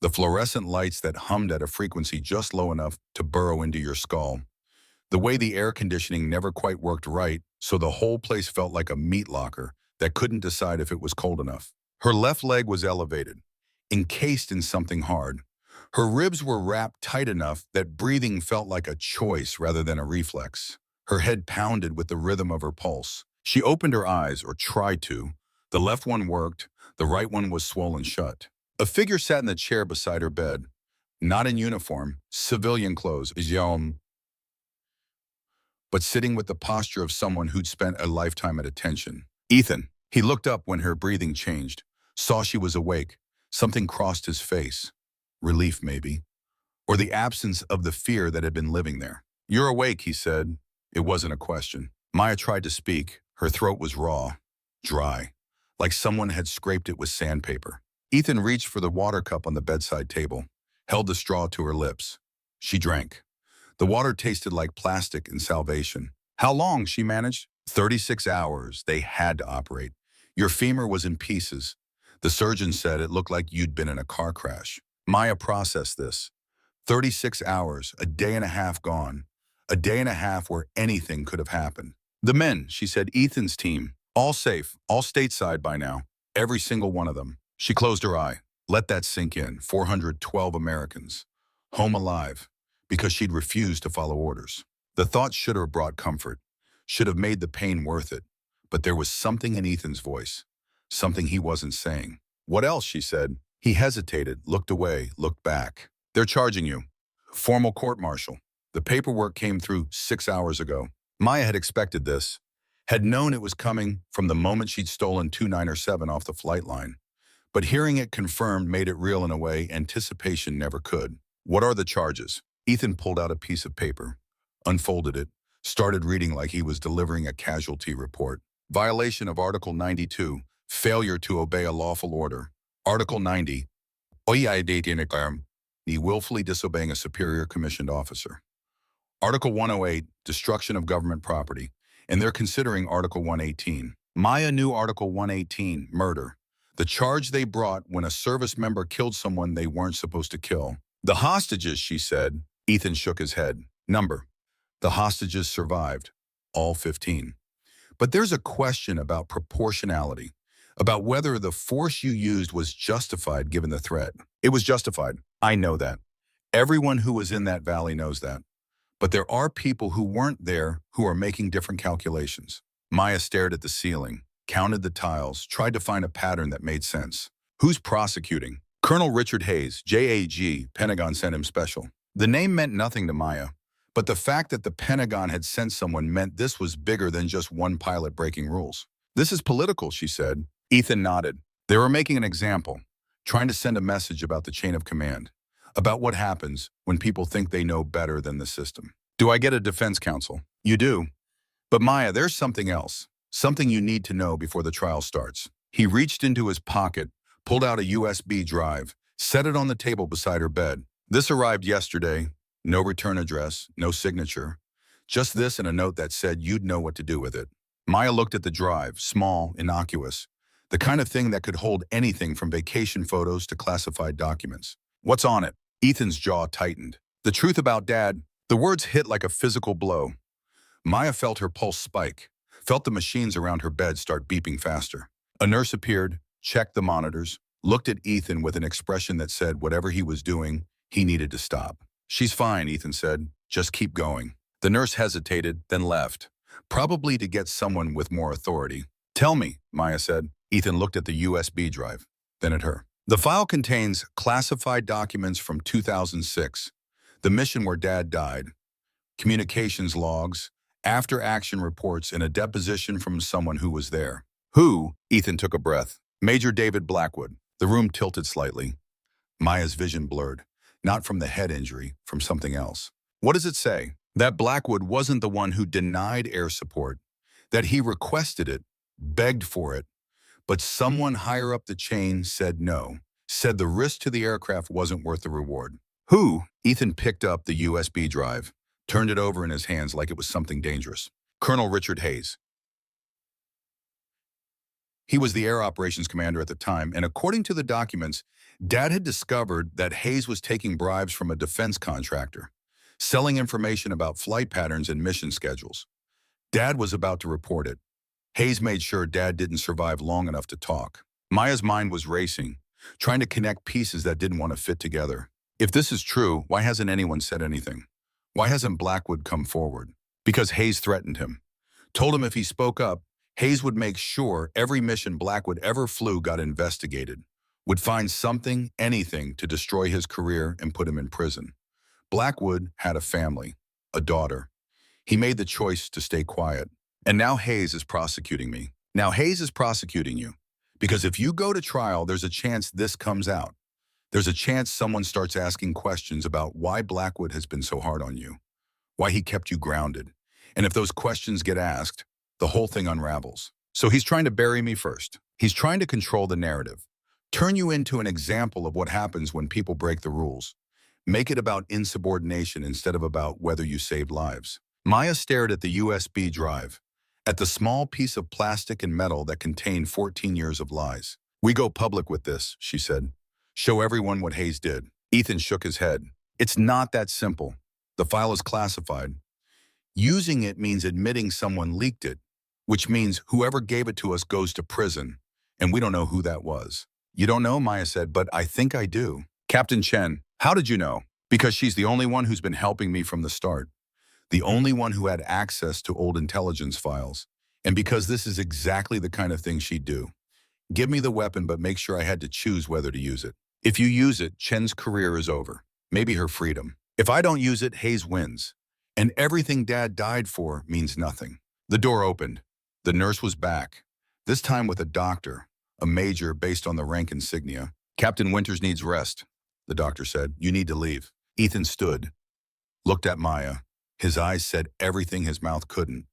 The fluorescent lights that hummed at a frequency just low enough to burrow into your skull. The way the air conditioning never quite worked right, so the whole place felt like a meat locker that couldn't decide if it was cold enough. Her left leg was elevated, encased in something hard. Her ribs were wrapped tight enough that breathing felt like a choice rather than a reflex. Her head pounded with the rhythm of her pulse. She opened her eyes, or tried to. The left one worked, the right one was swollen shut. A figure sat in the chair beside her bed. Not in uniform, civilian clothes, but sitting with the posture of someone who'd spent a lifetime at attention. Ethan. He looked up when her breathing changed, saw she was awake. Something crossed his face. Relief, maybe. Or the absence of the fear that had been living there. You're awake, he said. It wasn't a question. Maya tried to speak. Her throat was raw, dry, like someone had scraped it with sandpaper. Ethan reached for the water cup on the bedside table, held the straw to her lips. She drank. The water tasted like plastic and salvation. How long, she managed? 36 hours. They had to operate. Your femur was in pieces. The surgeon said it looked like you'd been in a car crash. Maya processed this. 36 hours, a day and a half gone. A day and a half where anything could have happened. The men, she said, Ethan's team, all safe, all stateside by now. Every single one of them. She closed her eye. Let that sink in. 412 Americans. Home alive. Because she'd refused to follow orders. The thought should have brought comfort. Should have made the pain worth it. But there was something in Ethan's voice. Something he wasn't saying. What else, she said. He hesitated, looked away, looked back. They're charging you. Formal court-martial. The paperwork came through 6 hours ago. Maya had expected this. Had known it was coming from the moment she'd stolen 297 off the flight line. But hearing it confirmed made it real in a way anticipation never could. What are the charges? Ethan pulled out a piece of paper, unfolded it, started reading like he was delivering a casualty report. Violation of Article 92, failure to obey a lawful order. Article 90, willfully disobeying a superior commissioned officer. Article 108, destruction of government property. And they're considering Article 118. Maya knew Article 118, murder. The charge they brought when a service member killed someone they weren't supposed to kill. The hostages, she said. Ethan shook his head. Number. The hostages survived. All 15. But there's a question about proportionality, about whether the force you used was justified given the threat. It was justified. I know that. Everyone who was in that valley knows that. But there are people who weren't there who are making different calculations. Maya stared at the ceiling, counted the tiles, tried to find a pattern that made sense. Who's prosecuting? Colonel Richard Hayes, JAG, Pentagon sent him special. The name meant nothing to Maya, but the fact that the Pentagon had sent someone meant this was bigger than just one pilot breaking rules. This is political, she said. Ethan nodded. They were making an example, trying to send a message about the chain of command, about what happens when people think they know better than the system. Do I get a defense counsel? You do. But Maya, there's something else, something you need to know before the trial starts. He reached into his pocket, pulled out a USB drive, set it on the table beside her bed. This arrived yesterday. No return address, no signature. Just this and a note that said you'd know what to do with it. Maya looked at the drive, small, innocuous. The kind of thing that could hold anything from vacation photos to classified documents. What's on it? Ethan's jaw tightened. The truth about Dad. The words hit like a physical blow. Maya felt her pulse spike, felt the machines around her bed start beeping faster. A nurse appeared, checked the monitors, looked at Ethan with an expression that said whatever he was doing, he needed to stop. She's fine, Ethan said. Just keep going. The nurse hesitated, then left, probably to get someone with more authority. Tell me, Maya said. Ethan looked at the USB drive, then at her. The file contains classified documents from 2006, the mission where Dad died, communications logs, after-action reports, and a deposition from someone who was there. Who? Ethan took a breath. Major David Blackwood. The room tilted slightly. Maya's vision blurred, not from the head injury, from something else. What does it say? That Blackwood wasn't the one who denied air support, that he requested it, begged for it, but someone higher up the chain said no, said the risk to the aircraft wasn't worth the reward. Who? Ethan picked up the USB drive, turned it over in his hands like it was something dangerous. Colonel Richard Hayes. He was the air operations commander at the time, and according to the documents, Dad had discovered that Hayes was taking bribes from a defense contractor, selling information about flight patterns and mission schedules. Dad was about to report it. Hayes made sure Dad didn't survive long enough to talk. Maya's mind was racing, trying to connect pieces that didn't want to fit together. If this is true, why hasn't anyone said anything? Why hasn't Blackwood come forward? Because Hayes threatened him. Told him if he spoke up, Hayes would make sure every mission Blackwood ever flew got investigated, would find something, anything, to destroy his career and put him in prison. Blackwood had a family, a daughter. He made the choice to stay quiet. And now Hayes is prosecuting me. Now Hayes is prosecuting you. Because if you go to trial, there's a chance this comes out. There's a chance someone starts asking questions about why Blackwood has been so hard on you, why he kept you grounded. And if those questions get asked, the whole thing unravels. So he's trying to bury me first. He's trying to control the narrative, turn you into an example of what happens when people break the rules. Make it about insubordination instead of about whether you saved lives. Maya stared at the USB drive, at the small piece of plastic and metal that contained 14 years of lies. We go public with this, she said. Show everyone what Hayes did. Ethan shook his head. It's not that simple. The file is classified. Using it means admitting someone leaked it, which means whoever gave it to us goes to prison, and we don't know who that was. You don't know, Maya said, but I think I do. Captain Chen, how did you know? Because she's the only one who's been helping me from the start. The only one who had access to old intelligence files. And because this is exactly the kind of thing she'd do. Give me the weapon, but make sure I had to choose whether to use it. If you use it, Chen's career is over. Maybe her freedom. If I don't use it, Hayes wins. And everything Dad died for means nothing. The door opened. The nurse was back. This time with a doctor, a major based on the rank insignia. Captain Winters needs rest, the doctor said. You need to leave. Ethan stood, looked at Maya. His eyes said everything his mouth couldn't,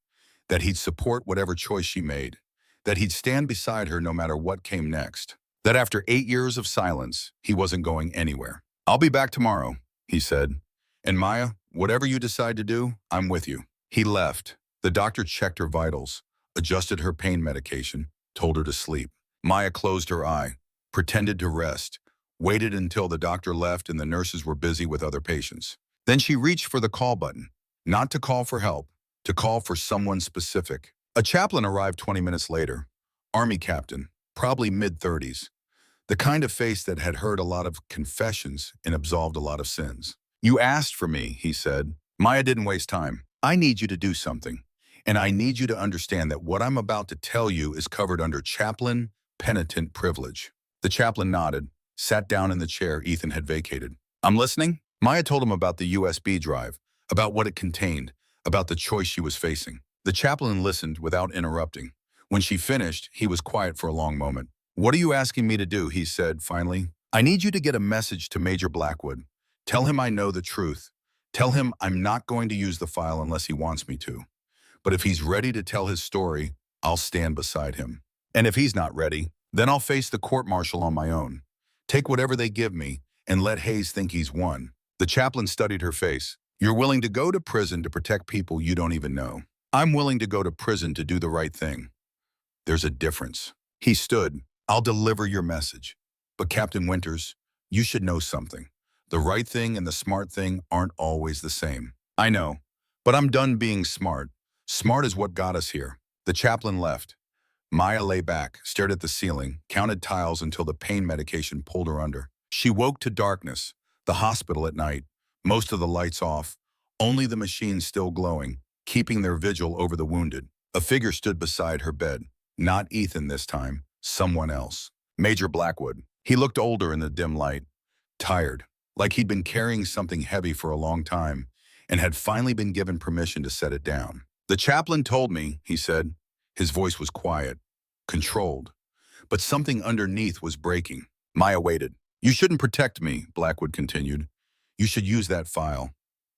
that he'd support whatever choice she made, that he'd stand beside her no matter what came next, that after 8 years of silence, he wasn't going anywhere. I'll be back tomorrow, he said. And Maya, whatever you decide to do, I'm with you. He left. The doctor checked her vitals, adjusted her pain medication, told her to sleep. Maya closed her eye, pretended to rest, waited until the doctor left and the nurses were busy with other patients. Then she reached for the call button. Not to call for help, to call for someone specific. A chaplain arrived 20 minutes later. Army captain, probably mid-30s. The kind of face that had heard a lot of confessions and absolved a lot of sins. You asked for me, he said. Maya didn't waste time. I need you to do something. And I need you to understand that what I'm about to tell you is covered under chaplain penitent privilege. The chaplain nodded, sat down in the chair Ethan had vacated. I'm listening. Maya told him about the USB drive, about what it contained, about the choice she was facing. The chaplain listened without interrupting. When she finished, he was quiet for a long moment. What are you asking me to do? He said, finally. I need you to get a message to Major Blackwood. Tell him I know the truth. Tell him I'm not going to use the file unless he wants me to. But if he's ready to tell his story, I'll stand beside him. And if he's not ready, then I'll face the court-martial on my own. Take whatever they give me and let Hayes think he's won. The chaplain studied her face. You're willing to go to prison to protect people you don't even know. I'm willing to go to prison to do the right thing. There's a difference. He stood. I'll deliver your message. But Captain Winters, you should know something. The right thing and the smart thing aren't always the same. I know, but I'm done being smart. Smart is what got us here. The chaplain left. Maya lay back, stared at the ceiling, counted tiles until the pain medication pulled her under. She woke to darkness, the hospital at night, most of the lights off, only the machines still glowing, keeping their vigil over the wounded. A figure stood beside her bed. Not Ethan this time, someone else. Major Blackwood. He looked older in the dim light, tired, like he'd been carrying something heavy for a long time and had finally been given permission to set it down. The chaplain told me, he said. His voice was quiet, controlled, but something underneath was breaking. Maya waited. You shouldn't protect me, Blackwood continued. You should use that file.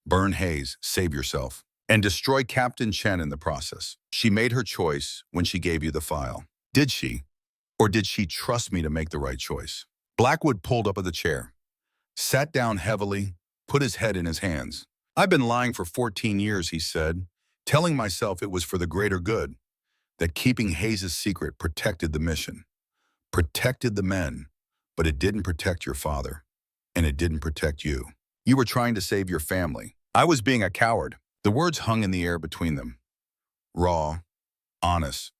Burn Hayes, save yourself, and destroy Captain Chen in the process. She made her choice when she gave you the file. Did she? Or did she trust me to make the right choice? Blackwood pulled up at the chair, sat down heavily, put his head in his hands. I've been lying for 14 years, he said, telling myself it was for the greater good, that keeping Hayes' secret protected the mission, protected the men, but it didn't protect your father, and it didn't protect you. You were trying to save your family. I was being a coward. The words hung in the air between them. Raw, honest,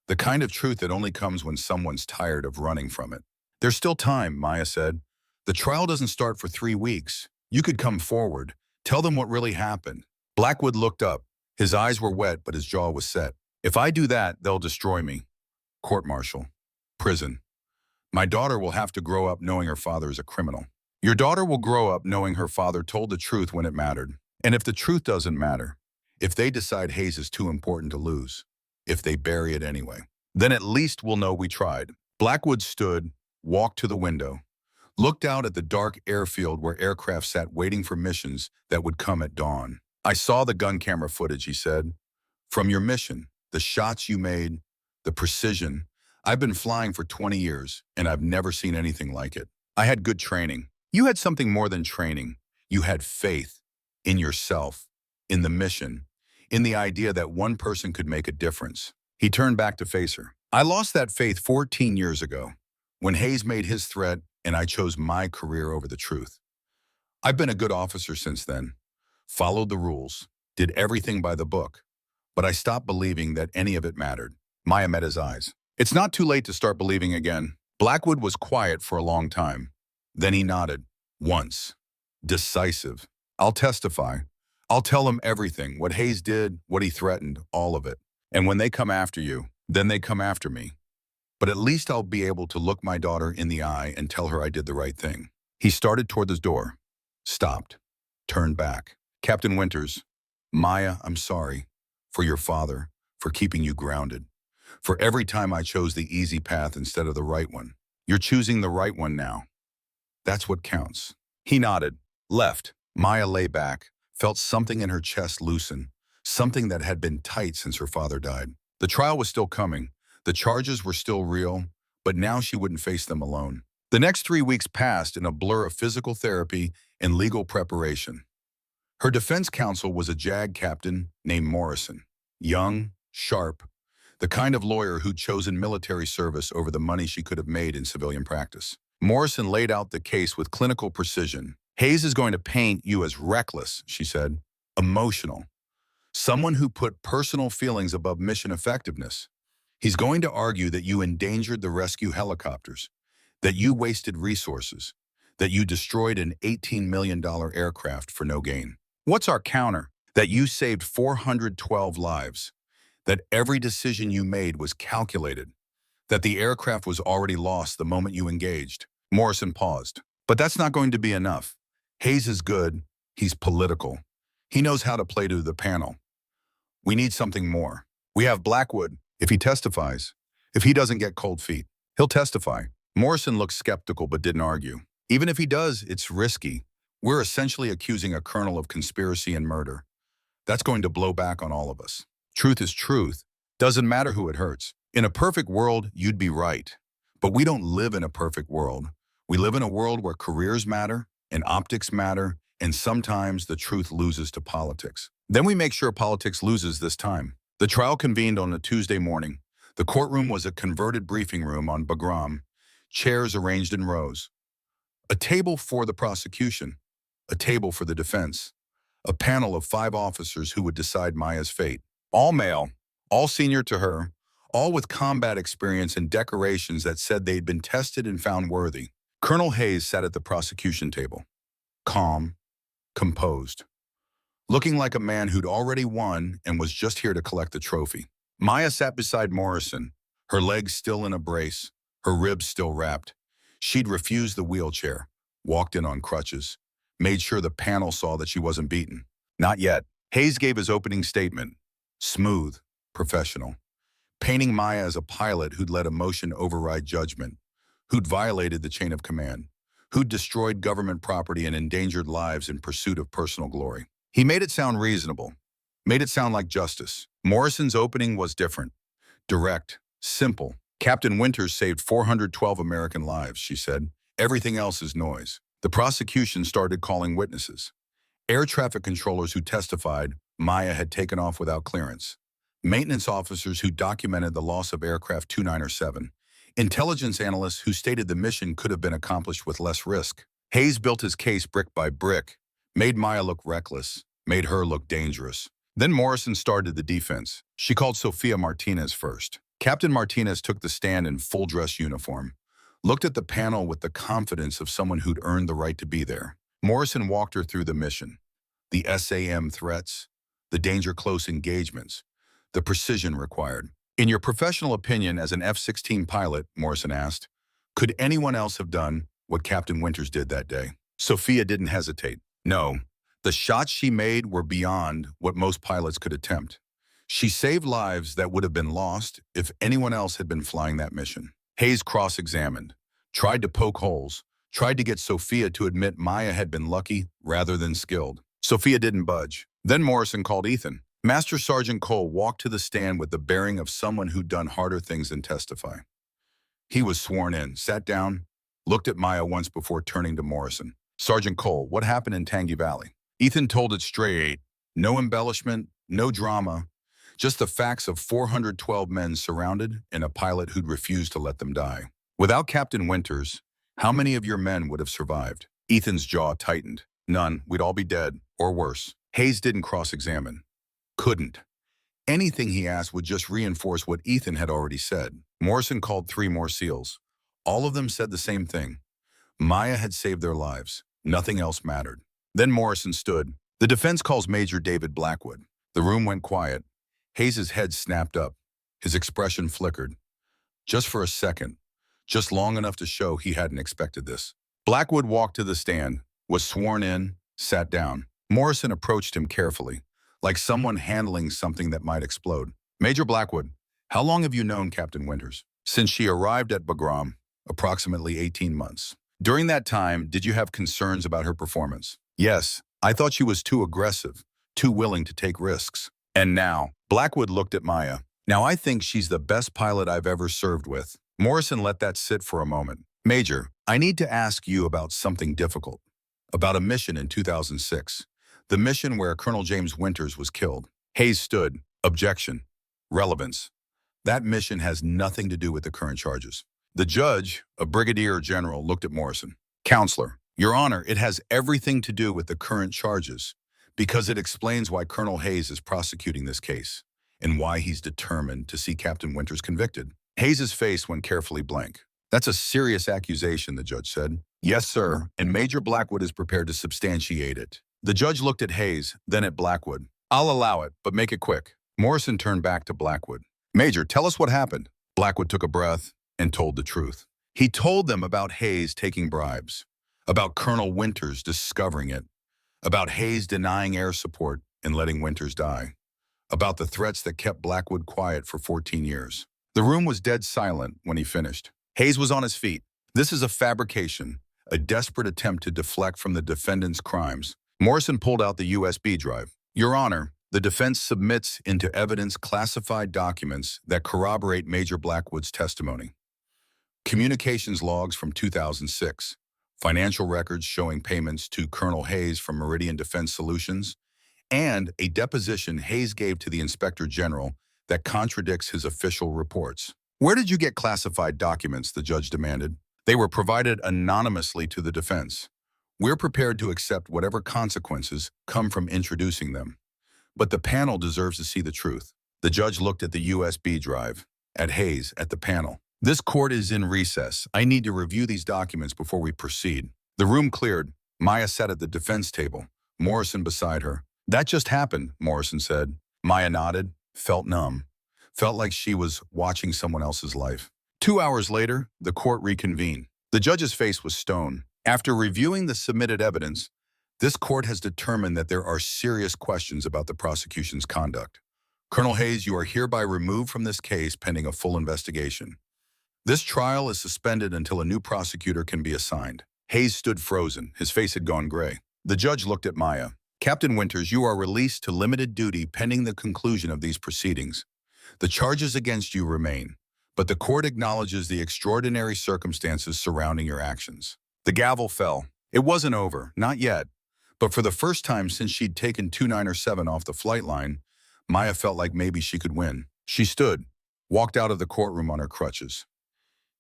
the kind of truth that only comes when someone's tired of running from it. There's still time, Maya said. The trial doesn't start for 3 weeks. You could come forward, tell them what really happened. Blackwood looked up. His eyes were wet, but his jaw was set. If I do that, they'll destroy me. Court-martial. Prison. My daughter will have to grow up knowing her father is a criminal. Your daughter will grow up knowing her father told the truth when it mattered. And if the truth doesn't matter, if they decide Hayes is too important to lose, if they bury it anyway, then at least we'll know we tried. Blackwood stood, walked to the window, looked out at the dark airfield where aircraft sat waiting for missions that would come at dawn. I saw the gun camera footage, he said. From your mission, the shots you made, the precision. I've been flying for 20 years, and I've never seen anything like it. I had good training. You had something more than training. You had faith in yourself, in the mission, in the idea that one person could make a difference. He turned back to face her. I lost that faith 14 years ago, when Hayes made his threat and I chose my career over the truth. I've been a good officer since then, followed the rules, did everything by the book, but I stopped believing that any of it mattered. Maya met his eyes. It's not too late to start believing again. Blackwood was quiet for a long time. Then he nodded. Once. Decisive. I'll testify. I'll tell them everything, what Hayes did, what he threatened, all of it. And when they come after you, then they come after me. But at least I'll be able to look my daughter in the eye and tell her I did the right thing. He started toward the door, stopped, turned back. Captain Winters, Maya, I'm sorry. For your father, for keeping you grounded. For every time I chose the easy path instead of the right one. You're choosing the right one now. That's what counts. He nodded, left. Maya lay back, felt something in her chest loosen, something that had been tight since her father died. The trial was still coming. The charges were still real, but now she wouldn't face them alone. The next 3 weeks passed in a blur of physical therapy and legal preparation. Her defense counsel was a JAG captain named Morrison. Young, sharp, the kind of lawyer who'd chosen military service over the money she could have made in civilian practice. Morrison laid out the case with clinical precision. Hayes is going to paint you as reckless, she said. Emotional. Someone who put personal feelings above mission effectiveness. He's going to argue that you endangered the rescue helicopters, that you wasted resources, that you destroyed an $18 million aircraft for no gain. What's our counter? That you saved 412 lives, that every decision you made was calculated, that the aircraft was already lost the moment you engaged. Morrison paused. But that's not going to be enough. Hayes is good. He's political. He knows how to play to the panel. We need something more. We have Blackwood. If he testifies, if he doesn't get cold feet, he'll testify. Morrison looked skeptical but didn't argue. Even if he does, it's risky. We're essentially accusing a colonel of conspiracy and murder. That's going to blow back on all of us. Truth is truth. Doesn't matter who it hurts. In a perfect world, you'd be right. But we don't live in a perfect world. We live in a world where careers matter, and optics matter, and sometimes the truth loses to politics. Then we make sure politics loses this time. The trial convened on a Tuesday morning. The courtroom was a converted briefing room on Bagram, chairs arranged in rows. A table for the prosecution, a table for the defense, a panel of 5 officers who would decide Maya's fate. All male, all senior to her, all with combat experience and decorations that said they'd been tested and found worthy. Colonel Hayes sat at the prosecution table, calm, composed, looking like a man who'd already won and was just here to collect the trophy. Maya sat beside Morrison, her legs still in a brace, her ribs still wrapped. She'd refused the wheelchair, walked in on crutches, made sure the panel saw that she wasn't beaten. Not yet. Hayes gave his opening statement, smooth, professional, painting Maya as a pilot who'd let emotion override judgment, who'd violated the chain of command, who'd destroyed government property and endangered lives in pursuit of personal glory. He made it sound reasonable, made it sound like justice. Morrison's opening was different, direct, simple. Captain Winters saved 412 American lives, she said. Everything else is noise. The prosecution started calling witnesses. Air traffic controllers who testified Maya had taken off without clearance. Maintenance officers who documented the loss of aircraft 2907. Intelligence analysts who stated the mission could have been accomplished with less risk. Hayes built his case brick by brick, made Maya look reckless, made her look dangerous. Then Morrison started the defense. She called Sofia Martinez first. Captain Martinez took the stand in full dress uniform, looked at the panel with the confidence of someone who'd earned the right to be there. Morrison walked her through the mission, the SAM threats, the danger close engagements, the precision required. In your professional opinion as an F-16 pilot, Morrison asked, could anyone else have done what Captain Winters did that day? Sofia didn't hesitate. No, the shots she made were beyond what most pilots could attempt. She saved lives that would have been lost if anyone else had been flying that mission. Hayes cross-examined, tried to poke holes, tried to get Sofia to admit Maya had been lucky rather than skilled. Sofia didn't budge. Then Morrison called Ethan. Master Sergeant Cole walked to the stand with the bearing of someone who'd done harder things than testify. He was sworn in, sat down, looked at Maya once before turning to Morrison. Sergeant Cole, what happened in Tangi Valley? Ethan told it straight. No embellishment, no drama. Just the facts of 412 men surrounded and a pilot who'd refused to let them die. Without Captain Winters, how many of your men would have survived? Ethan's jaw tightened. None. We'd all be dead, or worse. Hayes didn't cross-examine. Couldn't. Anything he asked would just reinforce what Ethan had already said. Morrison called 3 more SEALs. All of them said the same thing. Maya had saved their lives. Nothing else mattered. Then Morrison stood. The defense calls Major David Blackwood. The room went quiet. Hayes' head snapped up. His expression flickered. Just for a second. Just long enough to show he hadn't expected this. Blackwood walked to the stand, was sworn in, sat down. Morrison approached him carefully, like someone handling something that might explode. Major Blackwood, how long have you known Captain Winters? Since she arrived at Bagram, approximately 18 months. During that time, did you have concerns about her performance? Yes, I thought she was too aggressive, too willing to take risks. And now, Blackwood looked at Maya. Now I think she's the best pilot I've ever served with. Morrison let that sit for a moment. Major, I need to ask you about something difficult. About a mission in 2006. The mission where Colonel James Winters was killed. Hayes stood. Objection. Relevance. That mission has nothing to do with the current charges. The judge, a brigadier general, looked at Morrison. Counselor, Your Honor, it has everything to do with the current charges because it explains why Colonel Hayes is prosecuting this case and why he's determined to see Captain Winters convicted. Hayes' face went carefully blank. That's a serious accusation, the judge said. Yes, sir, and Major Blackwood is prepared to substantiate it. The judge looked at Hayes, then at Blackwood. I'll allow it, but make it quick. Morrison turned back to Blackwood. Major, tell us what happened. Blackwood took a breath and told the truth. He told them about Hayes taking bribes, about Colonel Winters discovering it, about Hayes denying air support and letting Winters die, about the threats that kept Blackwood quiet for 14 years. The room was dead silent when he finished. Hayes was on his feet. This is a fabrication, a desperate attempt to deflect from the defendant's crimes. Morrison pulled out the USB drive. Your Honor, the defense submits into evidence classified documents that corroborate Major Blackwood's testimony. Communications logs from 2006, financial records showing payments to Colonel Hayes from Meridian Defense Solutions, and a deposition Hayes gave to the Inspector General that contradicts his official reports. Where did you get classified documents? The judge demanded. They were provided anonymously to the defense. We're prepared to accept whatever consequences come from introducing them. But the panel deserves to see the truth. The judge looked at the USB drive, at Hayes, at the panel. This court is in recess. I need to review these documents before we proceed. The room cleared. Maya sat at the defense table, Morrison beside her. That just happened, Morrison said. Maya nodded, felt numb, felt like she was watching someone else's life. 2 hours later, the court reconvened. The judge's face was stone. After reviewing the submitted evidence, this court has determined that there are serious questions about the prosecution's conduct. Colonel Hayes, you are hereby removed from this case pending a full investigation. This trial is suspended until a new prosecutor can be assigned. Hayes stood frozen. His face had gone gray. The judge looked at Maya. Captain Winters, you are released to limited duty pending the conclusion of these proceedings. The charges against you remain, but the court acknowledges the extraordinary circumstances surrounding your actions. The gavel fell. It wasn't over, not yet. But for the first time since she'd taken 297 off the flight line, Maya felt like maybe she could win. She stood, walked out of the courtroom on her crutches.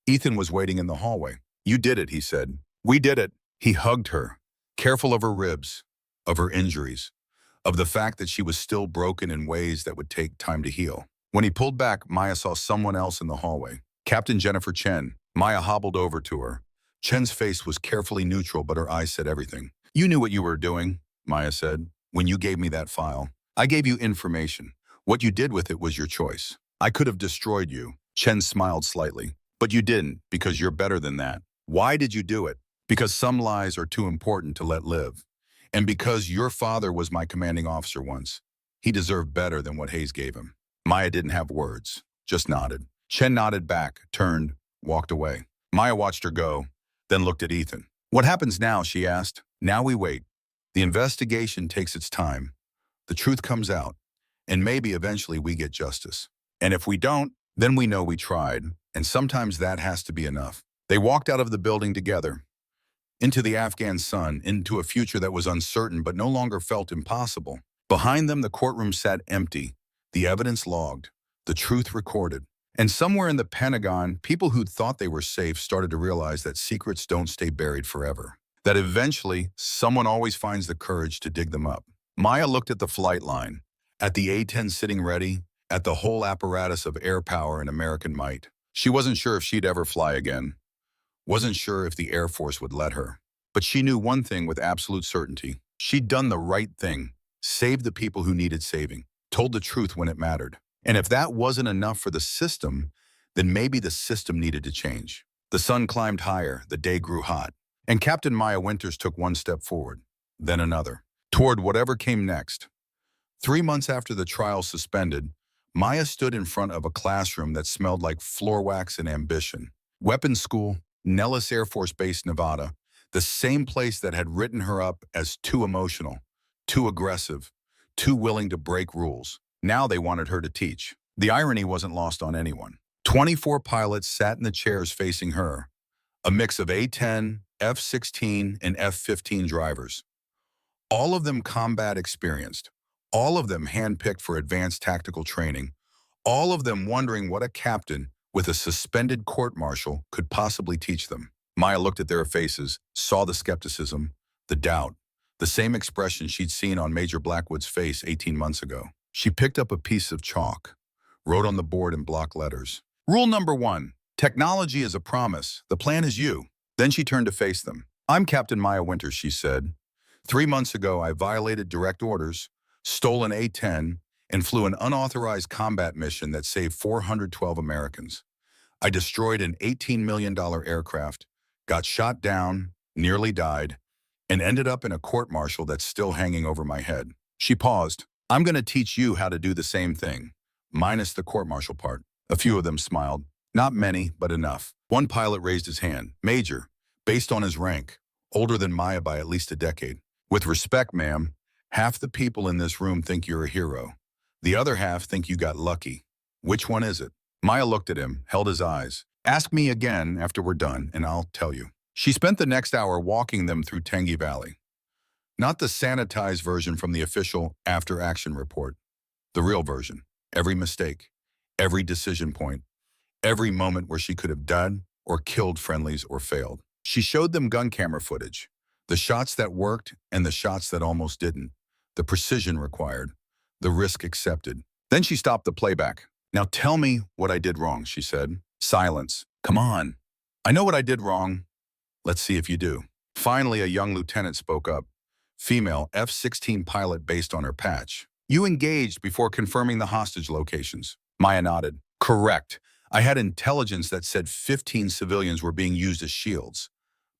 Ethan was waiting in the hallway. You did it, he said. We did it. He hugged her, careful of her ribs, of her injuries, of the fact that she was still broken in ways that would take time to heal. When he pulled back, Maya saw someone else in the hallway. Captain Jennifer Chen. Maya hobbled over to her. Chen's face was carefully neutral, but her eyes said everything. You knew what you were doing, Maya said, when you gave me that file. I gave you information. What you did with it was your choice. I could have destroyed you. Chen smiled slightly. But you didn't, because you're better than that. Why did you do it? Because some lies are too important to let live. And because your father was my commanding officer once. He deserved better than what Hayes gave him. Maya didn't have words, just nodded. Chen nodded back, turned, walked away. Maya watched her go, then looked at Ethan. What happens now, she asked. Now we wait. The investigation takes its time. The truth comes out, and maybe eventually we get justice. And if we don't, then we know we tried, and sometimes that has to be enough. They walked out of the building together, into the Afghan sun, into a future that was uncertain but no longer felt impossible. Behind them, the courtroom sat empty, the evidence logged, the truth recorded. And somewhere in the Pentagon, people who thought they were safe started to realize that secrets don't stay buried forever, that eventually someone always finds the courage to dig them up. Maya looked at the flight line, at the A-10 sitting ready, at the whole apparatus of air power and American might. She wasn't sure if she'd ever fly again, wasn't sure if the Air Force would let her. But she knew one thing with absolute certainty. She'd done the right thing, saved the people who needed saving, told the truth when it mattered. And if that wasn't enough for the system, then maybe the system needed to change. The sun climbed higher, the day grew hot, and Captain Maya Winters took one step forward, then another, toward whatever came next. 3 months after the trial suspended, Maya stood in front of a classroom that smelled like floor wax and ambition. Weapons School, Nellis Air Force Base, Nevada, the same place that had written her up as too emotional, too aggressive, too willing to break rules. Now they wanted her to teach. The irony wasn't lost on anyone. 24 pilots sat in the chairs facing her, a mix of A-10, F-16, and F-15 drivers. All of them combat experienced, all of them handpicked for advanced tactical training, all of them wondering what a captain with a suspended court-martial could possibly teach them. Maya looked at their faces, saw the skepticism, the doubt, the same expression she'd seen on Major Blackwood's face 18 months ago. She picked up a piece of chalk, wrote on the board in block letters. Rule number 1, technology is a promise. The plan is you. Then she turned to face them. I'm Captain Maya Winters, she said. 3 months ago, I violated direct orders, stole an A-10, and flew an unauthorized combat mission that saved 412 Americans. I destroyed an $18 million aircraft, got shot down, nearly died, and ended up in a court-martial that's still hanging over my head. She paused. I'm going to teach you how to do the same thing, minus the court-martial part. A few of them smiled. Not many, but enough. One pilot raised his hand. Major, based on his rank, older than Maya by at least a decade. With respect, ma'am, half the people in this room think you're a hero. The other half think you got lucky. Which one is it? Maya looked at him, held his eyes. Ask me again after we're done, and I'll tell you. She spent the next hour walking them through Tangi Valley. Not the sanitized version from the official after-action report. The real version. Every mistake, every decision point, every moment where she could have done or killed friendlies or failed. She showed them gun camera footage, the shots that worked and the shots that almost didn't, the precision required, the risk accepted. Then she stopped the playback. "Now tell me what I did wrong," she said. Silence. "Come on. I know what I did wrong. Let's see if you do." Finally, a young lieutenant spoke up. Female F-16 pilot based on her patch. "You engaged before confirming the hostage locations." Maya nodded. "Correct. I had intelligence that said 15 civilians were being used as shields,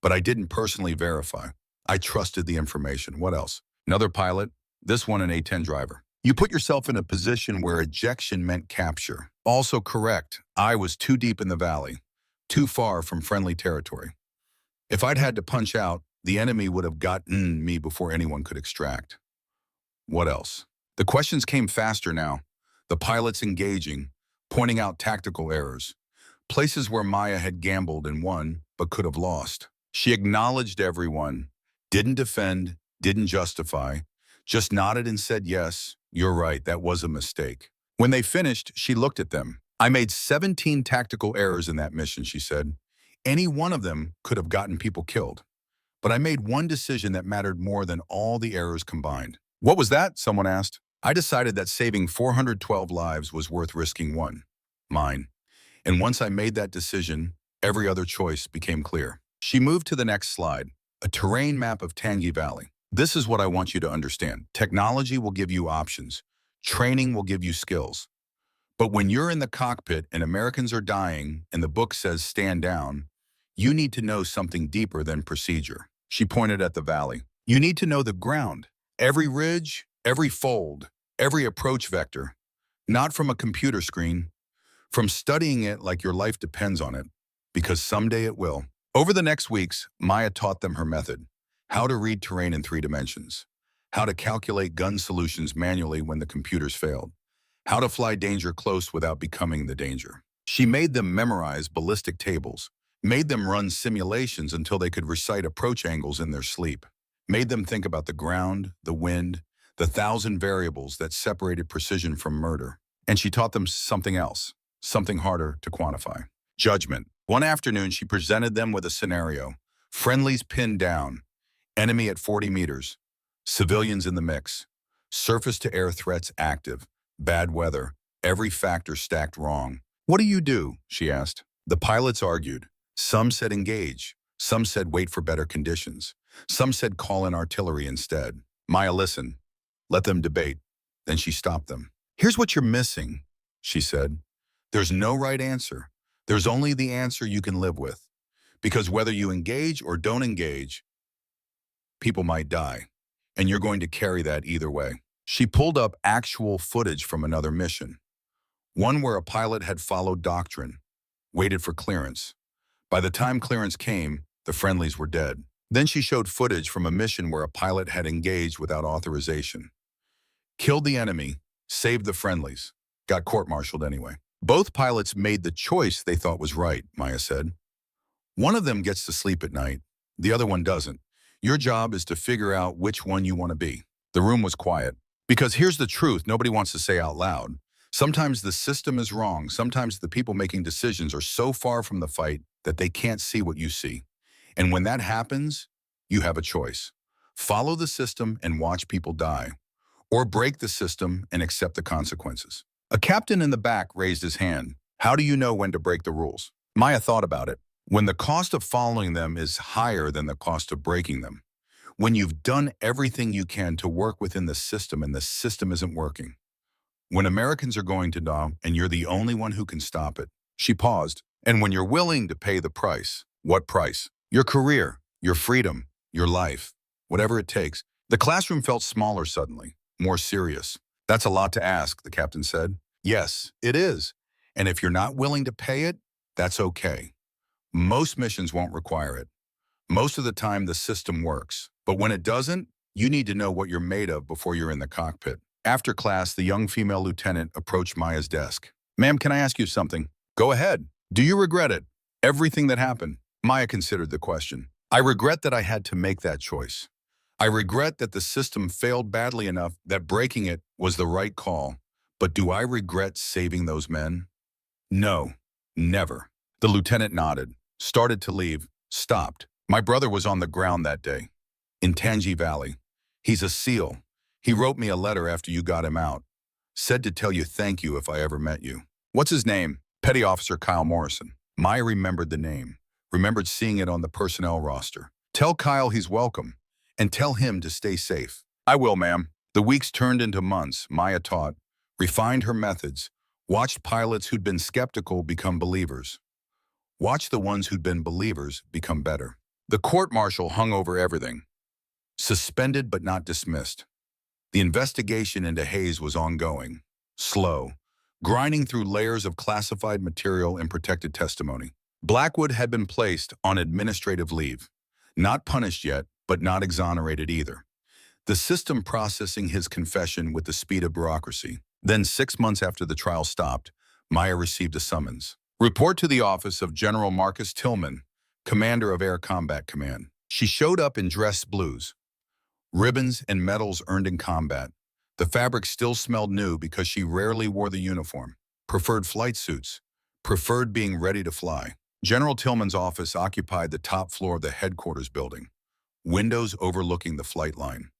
but I didn't personally verify. I trusted the information." "What else?" "Another pilot, this one an A-10 driver." "You put yourself in a position where ejection meant capture." "Also correct. I was too deep in the valley, too far from friendly territory. If I'd had to punch out, the enemy would have gotten me before anyone could extract." "What else?" The questions came faster now. The pilots engaging, pointing out tactical errors, places where Maya had gambled and won, but could have lost. She acknowledged everyone, didn't defend, didn't justify, just nodded and said, "Yes, you're right, that was a mistake." When they finished, she looked at them. "I made 17 tactical errors in that mission," she said. "Any one of them could have gotten people killed. But I made one decision that mattered more than all the errors combined." "What was that?" someone asked. "I decided that saving 412 lives was worth risking one. Mine. And once I made that decision, every other choice became clear." She moved to the next slide, a terrain map of Tangi Valley. "This is what I want you to understand. Technology will give you options. Training will give you skills. But when you're in the cockpit and Americans are dying and the book says stand down, you need to know something deeper than procedure." She pointed at the valley. "You need to know the ground. Every ridge, every fold, every approach vector. Not from a computer screen. From studying it like your life depends on it. Because someday it will." Over the next weeks, Maya taught them her method. How to read terrain in 3 dimensions. How to calculate gun solutions manually when the computers failed. How to fly danger close without becoming the danger. She made them memorize ballistic tables, made them run simulations until they could recite approach angles in their sleep, made them think about the ground, the wind, the 1,000 variables that separated precision from murder. And she taught them something else, something harder to quantify. Judgment. One afternoon, she presented them with a scenario. Friendlies pinned down, enemy at 40 meters, civilians in the mix, surface-to-air threats active, bad weather, every factor stacked wrong. "What do you do?" she asked. The pilots argued. Some said engage. Some said wait for better conditions. Some said call in artillery instead. Maya listened. Let them debate. Then she stopped them. "Here's what you're missing," she said. "There's no right answer. There's only the answer you can live with. Because whether you engage or don't engage, people might die. And you're going to carry that either way." She pulled up actual footage from another mission. One where a pilot had followed doctrine, waited for clearance. By the time clearance came, the friendlies were dead. Then she showed footage from a mission where a pilot had engaged without authorization. Killed the enemy, saved the friendlies, got court-martialed anyway. "Both pilots made the choice they thought was right," Maya said. "One of them gets to sleep at night, the other one doesn't. Your job is to figure out which one you want to be." The room was quiet. Because here's the truth nobody wants to say out loud. Sometimes the system is wrong. Sometimes the people making decisions are so far from the fight that they can't see what you see. And when that happens, you have a choice. Follow the system and watch people die, or break the system and accept the consequences. A captain in the back raised his hand. "How do you know when to break the rules?" Maya thought about it. When the cost of following them is higher than the cost of breaking them. When you've done everything you can to work within the system and the system isn't working. When Americans are going to die and you're the only one who can stop it. She paused. "And when you're willing to pay the price." "What price?" "Your career, your freedom, your life, whatever it takes." The classroom felt smaller suddenly, more serious. "That's a lot to ask," the captain said. "Yes, it is. And if you're not willing to pay it, that's okay. Most missions won't require it. Most of the time, the system works. But when it doesn't, you need to know what you're made of before you're in the cockpit." After class, the young female lieutenant approached Maya's desk. "Ma'am, can I ask you something?" "Go ahead. Do you regret it? Everything that happened?" Maya considered the question. I regret that I had to make that choice. I regret that the system failed badly enough that breaking it was the right call. But do I regret saving those men? No, never. The lieutenant nodded, started to leave, stopped. My brother was on the ground that day, in Tangi Valley. He's a SEAL. He wrote me a letter after you got him out. Said to tell you thank you if I ever met you. What's his name? Petty Officer Kyle Morrison. Maya remembered the name, remembered seeing it on the personnel roster. Tell Kyle he's welcome, and tell him to stay safe. I will, ma'am. The weeks turned into months. Maya taught, refined her methods, watched pilots who'd been skeptical become believers. Watched the ones who'd been believers become better. The court-martial hung over everything. Suspended but not dismissed. The investigation into Hayes was ongoing, slow, grinding through layers of classified material and protected testimony. Blackwood had been placed on administrative leave. Not punished yet, but not exonerated either. The system processing his confession with the speed of bureaucracy. Then 6 months after the trial stopped, Maya received a summons. Report to the office of General Marcus Tillman, Commander of Air Combat Command. She showed up in dress blues. Ribbons and medals earned in combat. The fabric still smelled new because she rarely wore the uniform. Preferred flight suits. Preferred being ready to fly. General Tillman's office occupied the top floor of the headquarters building. Windows overlooking the flight line.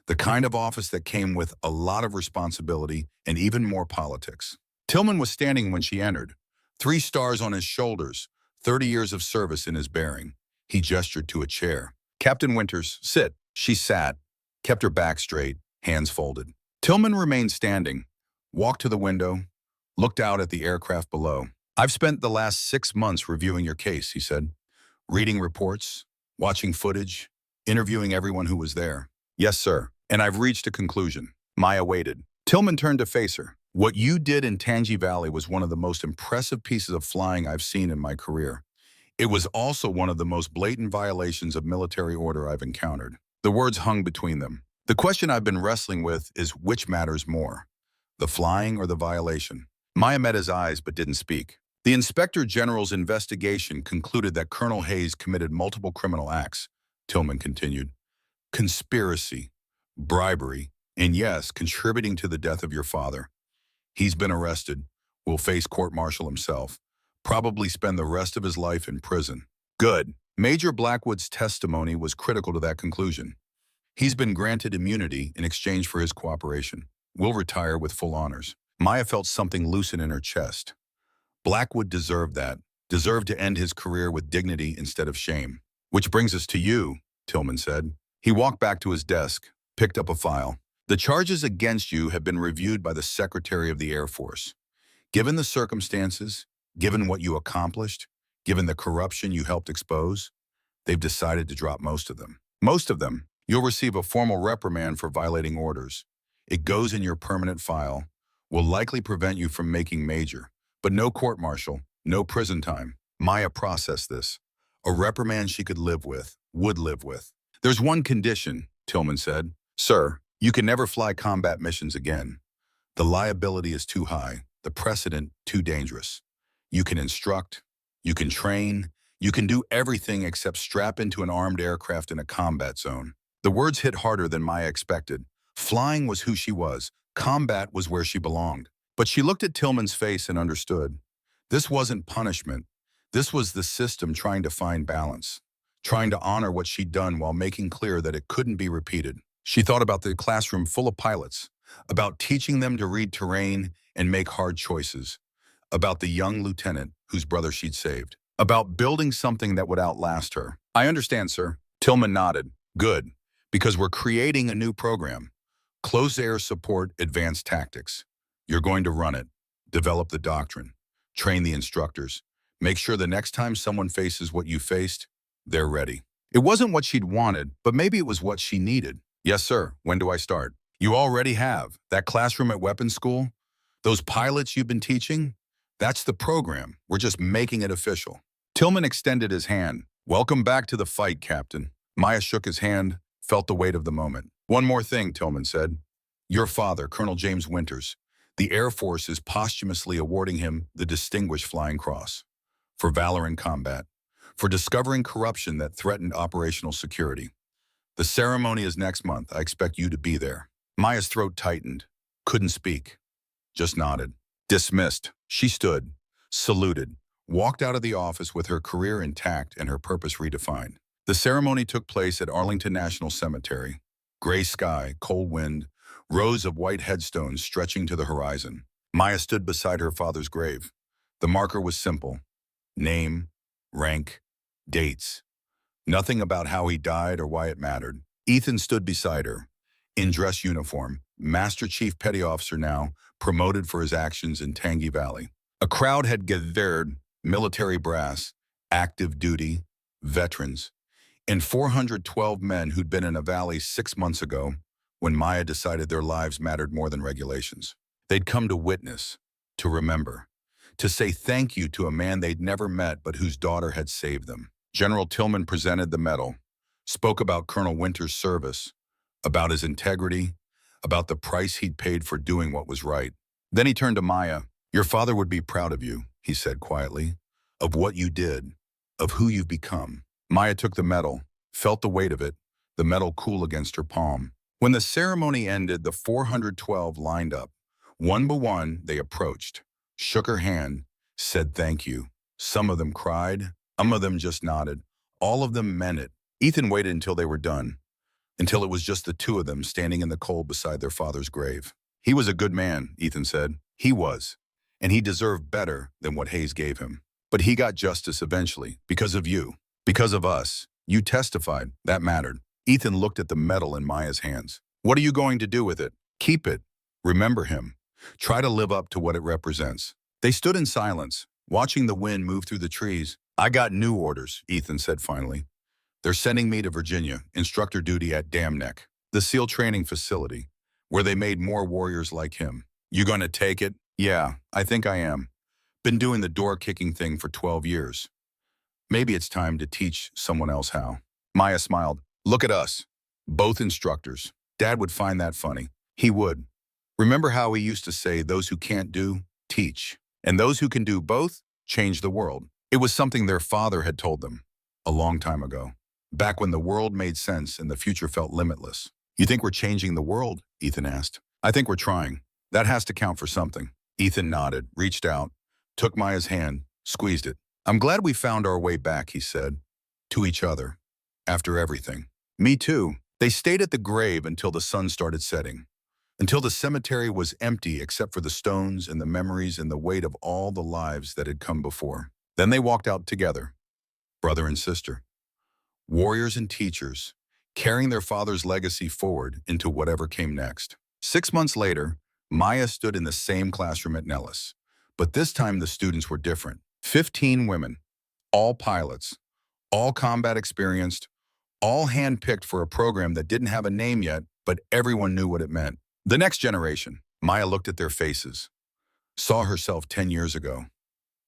The kind of office that came with a lot of responsibility and even more politics. Tillman was standing when she entered. 3 stars on his shoulders, 30 years of service in his bearing. He gestured to a chair. Captain Winters, sit. She sat, kept her back straight, hands folded. Tillman remained standing, walked to the window, looked out at the aircraft below. I've spent the last 6 months reviewing your case, he said. Reading reports, watching footage, interviewing everyone who was there. Yes, sir. And I've reached a conclusion. Maya waited. Tillman turned to face her. What you did in Tangi Valley was one of the most impressive pieces of flying I've seen in my career. It was also one of the most blatant violations of military order I've encountered. The words hung between them. The question I've been wrestling with is which matters more, the flying or the violation? Maya met his eyes but didn't speak. The Inspector General's investigation concluded that Colonel Hayes committed multiple criminal acts, Tillman continued. Conspiracy, bribery, and yes, contributing to the death of your father. He's been arrested, will face court-martial himself, probably spend the rest of his life in prison. Good. Major Blackwood's testimony was critical to that conclusion. He's been granted immunity in exchange for his cooperation. Will retire with full honors. Maya felt something loosen in her chest. Blackwood deserved that, deserved to end his career with dignity instead of shame. Which brings us to you, Tillman said. He walked back to his desk, picked up a file. The charges against you have been reviewed by the Secretary of the Air Force. Given the circumstances, given what you accomplished, given the corruption you helped expose, they've decided to drop most of them. Most of them. You'll receive a formal reprimand for violating orders. It goes in your permanent file, will likely prevent you from making major, but no court-martial, no prison time. Maya processed this. A reprimand she could live with, would live with. There's one condition, Tillman said. Sir, you can never fly combat missions again. The liability is too high, the precedent too dangerous. You can instruct, you can train, you can do everything except strap into an armed aircraft in a combat zone. The words hit harder than Maya expected. Flying was who she was. Combat was where she belonged. But she looked at Tillman's face and understood. This wasn't punishment. This was the system trying to find balance, trying to honor what she'd done while making clear that it couldn't be repeated. She thought about the classroom full of pilots, about teaching them to read terrain and make hard choices, about the young lieutenant whose brother she'd saved, about building something that would outlast her. I understand, sir. Tillman nodded. Good, because we're creating a new program. Close Air Support Advanced Tactics. You're going to run it, develop the doctrine, train the instructors, make sure the next time someone faces what you faced, they're ready. It wasn't what she'd wanted, but maybe it was what she needed. Yes, sir. When do I start? You already have. That classroom at weapons school, those pilots you've been teaching, that's the program. We're just making it official. Tillman extended his hand. Welcome back to the fight, Captain. Maya shook his hand, felt the weight of the moment. One more thing, Tillman said. Your father, Colonel James Winters, the Air Force is posthumously awarding him the Distinguished Flying Cross for valor in combat, for discovering corruption that threatened operational security. The ceremony is next month. I expect you to be there. Maya's throat tightened. Couldn't speak. Just nodded. Dismissed. She stood, saluted, walked out of the office with her career intact and her purpose redefined. The ceremony took place at Arlington National Cemetery. Gray sky, cold wind, rows of white headstones stretching to the horizon. Maya stood beside her father's grave. The marker was simple. Name, rank, dates. Nothing about how he died or why it mattered. Ethan stood beside her, in dress uniform, Master Chief Petty Officer now, promoted for his actions in Tangi Valley. A crowd had gathered, military brass, active duty, veterans, and 412 men who'd been in a valley 6 months ago when Maya decided their lives mattered more than regulations. They'd come to witness, to remember, to say thank you to a man they'd never met but whose daughter had saved them. General Tillman presented the medal, spoke about Colonel Winter's service, about his integrity, about the price he'd paid for doing what was right. Then he turned to Maya. Your father would be proud of you, he said quietly, of what you did, of who you've become. Maya took the medal, felt the weight of it, the medal cool against her palm. When the ceremony ended, the 412 lined up. One by one, they approached, shook her hand, said thank you. Some of them cried, some of them just nodded. All of them meant it. Ethan waited until they were done, until it was just the two of them standing in the cold beside their father's grave. He was a good man, Ethan said. He was. And he deserved better than what Hayes gave him. But he got justice eventually, because of you, because of us. You testified. That mattered. Ethan looked at the medal in Maya's hands. What are you going to do with it? Keep it. Remember him. Try to live up to what it represents. They stood in silence, watching the wind move through the trees. I got new orders, Ethan said finally. They're sending me to Virginia, instructor duty at Dam Neck, the SEAL training facility, where they made more warriors like him. You gonna take it? Yeah, I think I am. Been doing the door-kicking thing for 12 years. Maybe it's time to teach someone else how. Maya smiled. Look at us. Both instructors. Dad would find that funny. He would. Remember how he used to say, those who can't do, teach. And those who can do both, change the world. It was something their father had told them a long time ago, back when the world made sense and the future felt limitless. You think we're changing the world? Ethan asked. I think we're trying. That has to count for something. Ethan nodded, reached out, took Maya's hand, squeezed it. I'm glad we found our way back, he said, to each other, after everything. Me too. They stayed at the grave until the sun started setting, until the cemetery was empty except for the stones and the memories and the weight of all the lives that had come before. Then they walked out together, brother and sister, warriors and teachers, carrying their father's legacy forward into whatever came next. 6 months later, Maya stood in the same classroom at Nellis, but this time the students were different. 15 women, all pilots, all combat experienced, all handpicked for a program that didn't have a name yet, but everyone knew what it meant. The next generation. Maya looked at their faces, saw herself 10 years ago,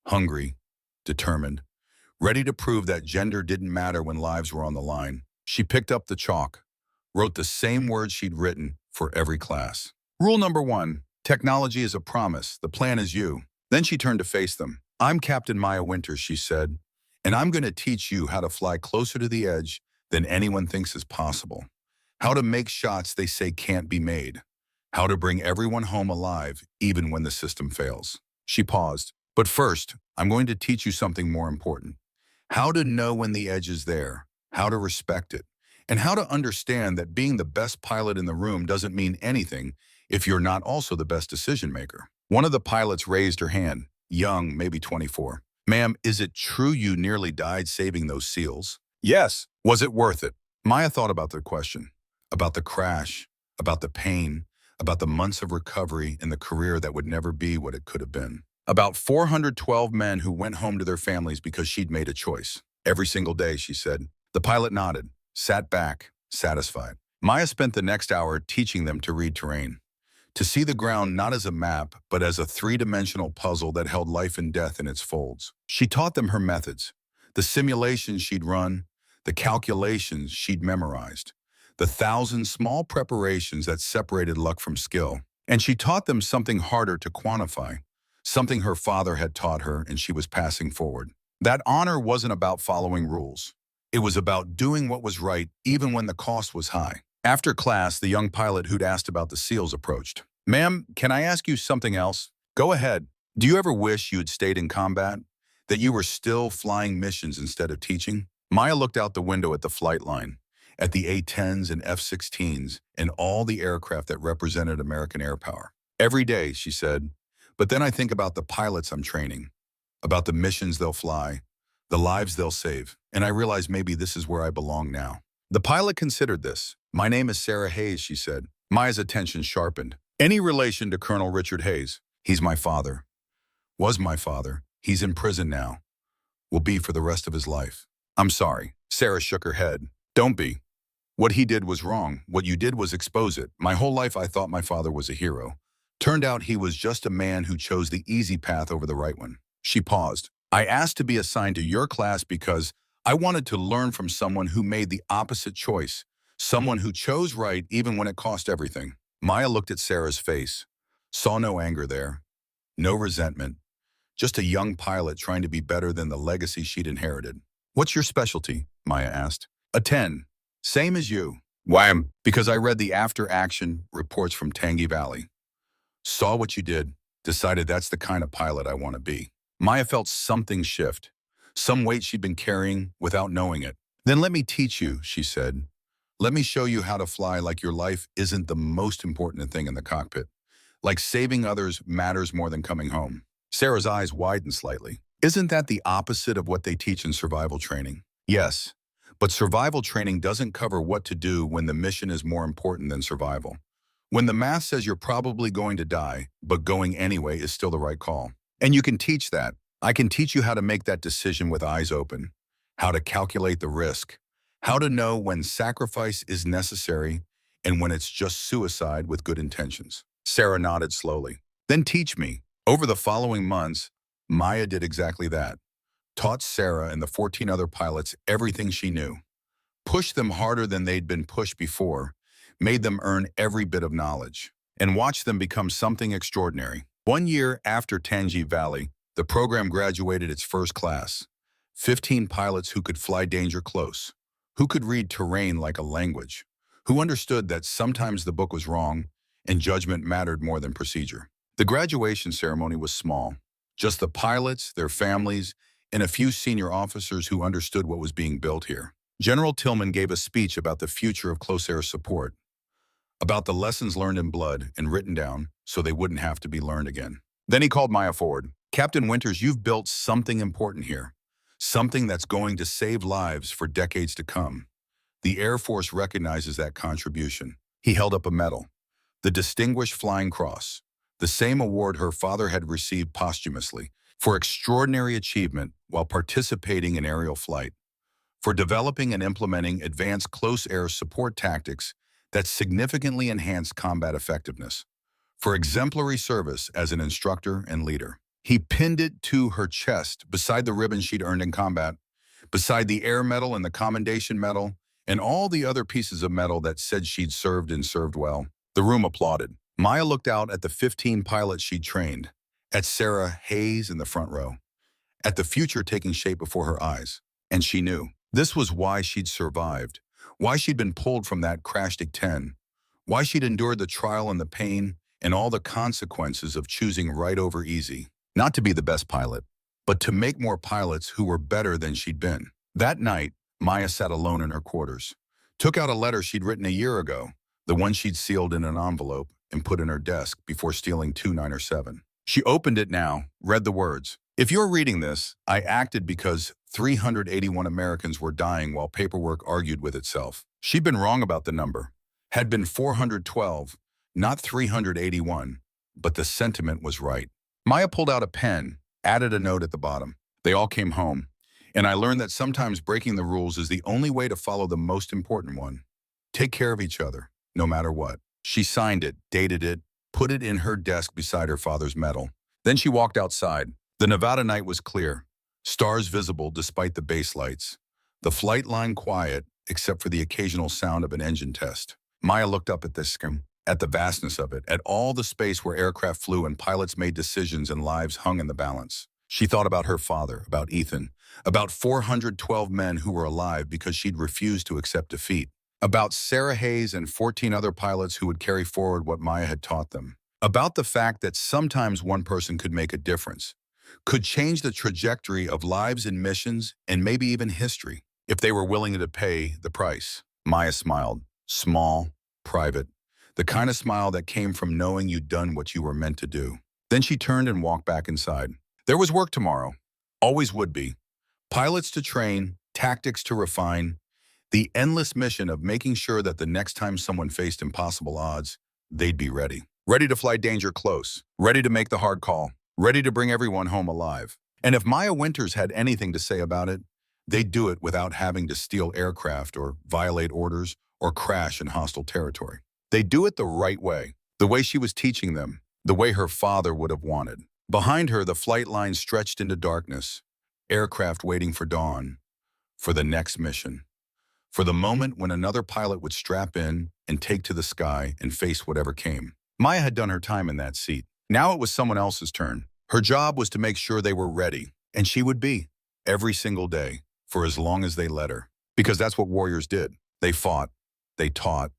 hungry, determined, ready to prove that gender didn't matter when lives were on the line. She picked up the chalk, wrote the same words she'd written for every class. Rule number 1, technology is a promise, the plan is you. Then she turned to face them. I'm Captain Maya Winters, she said, and I'm going to teach you how to fly closer to the edge than anyone thinks is possible. How to make shots they say can't be made. How to bring everyone home alive even when the system fails. She paused. But first, I'm going to teach you something more important. How to know when the edge is there, how to respect it, and how to understand that being the best pilot in the room doesn't mean anything if you're not also the best decision maker. One of the pilots raised her hand, young, maybe 24. Ma'am, is it true you nearly died saving those SEALs? Yes. Was it worth it? Maya thought about the question, about the crash, about the pain, about the months of recovery and the career that would never be what it could have been. About 412 men who went home to their families because she'd made a choice. Every single day, she said. The pilot nodded, sat back, satisfied. Maya spent the next hour teaching them to read terrain, to see the ground not as a map, but as a three-dimensional puzzle that held life and death in its folds. She taught them her methods, the simulations she'd run, the calculations she'd memorized, the 1,000 small preparations that separated luck from skill. And she taught them something harder to quantify, something her father had taught her and she was passing forward. That honor wasn't about following rules. It was about doing what was right even when the cost was high. After class, the young pilot who'd asked about the SEALs approached. "Ma'am, can I ask you something else?" "Go ahead." "Do you ever wish you had stayed in combat? That you were still flying missions instead of teaching?" Maya looked out the window at the flight line, at the A-10s and F-16s, and all the aircraft that represented American air power. "Every day," she said. "But then I think about the pilots I'm training, about the missions they'll fly, the lives they'll save, and I realize maybe this is where I belong now." The pilot considered this. "My name is Sarah Hayes," she said. Maya's attention sharpened. "Any relation to Colonel Richard Hayes?" "He's my father. Was my father. He's in prison now. Will be for the rest of his life." "I'm sorry." Sarah shook her head. "Don't be. What he did was wrong. What you did was expose it. My whole life I thought my father was a hero. Turned out he was just a man who chose the easy path over the right one." She paused. "I asked to be assigned to your class because I wanted to learn from someone who made the opposite choice, someone who chose right even when it cost everything." Maya looked at Sarah's face, saw no anger there, no resentment, just a young pilot trying to be better than the legacy she'd inherited. "What's your specialty?" Maya asked. "A 10. Same as you." "Why?" "Because I read the after-action reports from Tangi Valley. Saw what you did, decided that's the kind of pilot I want to be." Maya felt something shift, some weight she'd been carrying without knowing it. "Then let me teach you," she said. "Let me show you how to fly like your life isn't the most important thing in the cockpit. Like saving others matters more than coming home." Sarah's eyes widened slightly. "Isn't that the opposite of what they teach in survival training?" "Yes, but survival training doesn't cover what to do when the mission is more important than survival. When the math says you're probably going to die, but going anyway is still the right call. And you can teach that. I can teach you how to make that decision with eyes open, how to calculate the risk, how to know when sacrifice is necessary and when it's just suicide with good intentions." Sarah nodded slowly. "Then teach me." Over the following months, Maya did exactly that. Taught Sarah and the 14 other pilots everything she knew. Pushed them harder than they'd been pushed before, made them earn every bit of knowledge, and watched them become something extraordinary. 1 year after Tangi Valley, the program graduated its first class. 15 pilots who could fly danger close, who could read terrain like a language, who understood that sometimes the book was wrong and judgment mattered more than procedure. The graduation ceremony was small. Just the pilots, their families, and a few senior officers who understood what was being built here. General Tillman gave a speech about the future of close air support, about the lessons learned in blood and written down so they wouldn't have to be learned again. Then he called Maya forward. "Captain Winters, you've built something important here, something that's going to save lives for decades to come. The Air Force recognizes that contribution." He held up a medal, the Distinguished Flying Cross, the same award her father had received posthumously, for extraordinary achievement while participating in aerial flight, for developing and implementing advanced close air support tactics that significantly enhanced combat effectiveness, for exemplary service as an instructor and leader. He pinned it to her chest beside the ribbon she'd earned in combat, beside the Air Medal and the Commendation Medal, and all the other pieces of metal that said she'd served and served well. The room applauded. Maya looked out at the 15 pilots she'd trained, at Sarah Hayes in the front row, at the future taking shape before her eyes. And she knew this was why she'd survived, why she'd been pulled from that crashed A-10, why she'd endured the trial and the pain and all the consequences of choosing right over easy. Not to be the best pilot, but to make more pilots who were better than she'd been. That night, Maya sat alone in her quarters, took out a letter she'd written a year ago, the one she'd sealed in an envelope and put in her desk before stealing 297. She opened it now, read the words. "If you're reading this, I acted because 381 Americans were dying while paperwork argued with itself." She'd been wrong about the number. Had been 412, not 381, but the sentiment was right. Maya pulled out a pen, added a note at the bottom. "They all came home, and I learned that sometimes breaking the rules is the only way to follow the most important one. Take care of each other, no matter what." She signed it, dated it, put it in her desk beside her father's medal. Then she walked outside. The Nevada night was clear, stars visible despite the base lights, the flight line quiet except for the occasional sound of an engine test. Maya looked up at this sky, at the vastness of it, at all the space where aircraft flew and pilots made decisions and lives hung in the balance. She thought about her father, about Ethan, about 412 men who were alive because she'd refused to accept defeat, about Sarah Hayes and 14 other pilots who would carry forward what Maya had taught them, about the fact that sometimes one person could make a difference, could change the trajectory of lives and missions and maybe even history if they were willing to pay the price. Maya smiled, small, private, the kind of smile that came from knowing you'd done what you were meant to do. Then she turned and walked back inside. There was work tomorrow. Always would be. Pilots to train, tactics to refine, the endless mission of making sure that the next time someone faced impossible odds, they'd be ready. Ready to fly danger close, ready to make the hard call, ready to bring everyone home alive. And if Maya Winters had anything to say about it, they'd do it without having to steal aircraft or violate orders or crash in hostile territory. They'd do it the right way she was teaching them, the way her father would have wanted. Behind her, the flight line stretched into darkness, aircraft waiting for dawn, for the next mission, for the moment when another pilot would strap in and take to the sky and face whatever came. Maya had done her time in that seat. Now it was someone else's turn. Her job was to make sure they were ready, and she would be, every single day, for as long as they let her. Because that's what warriors did. They fought, they taught,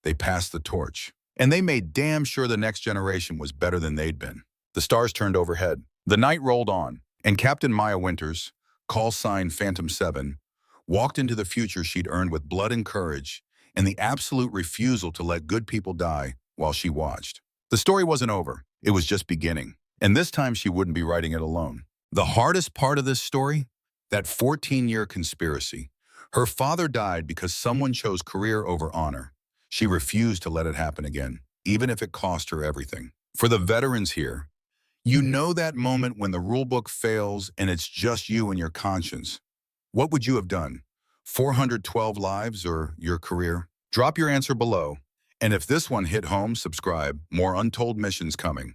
they passed the torch, and they made damn sure the next generation was better than they'd been. The stars turned overhead. The night rolled on, and Captain Maya Winters, call sign Phantom 7, walked into the future she'd earned with blood and courage and the absolute refusal to let good people die while she watched. The story wasn't over. It was just beginning. And this time she wouldn't be writing it alone. The hardest part of this story? That 14-year conspiracy. Her father died because someone chose career over honor. She refused to let it happen again, even if it cost her everything. For the veterans here, you know that moment when the rulebook fails and it's just you and your conscience. What would you have done? 412 lives or your career? Drop your answer below. And if this one hit home, subscribe. More untold missions coming.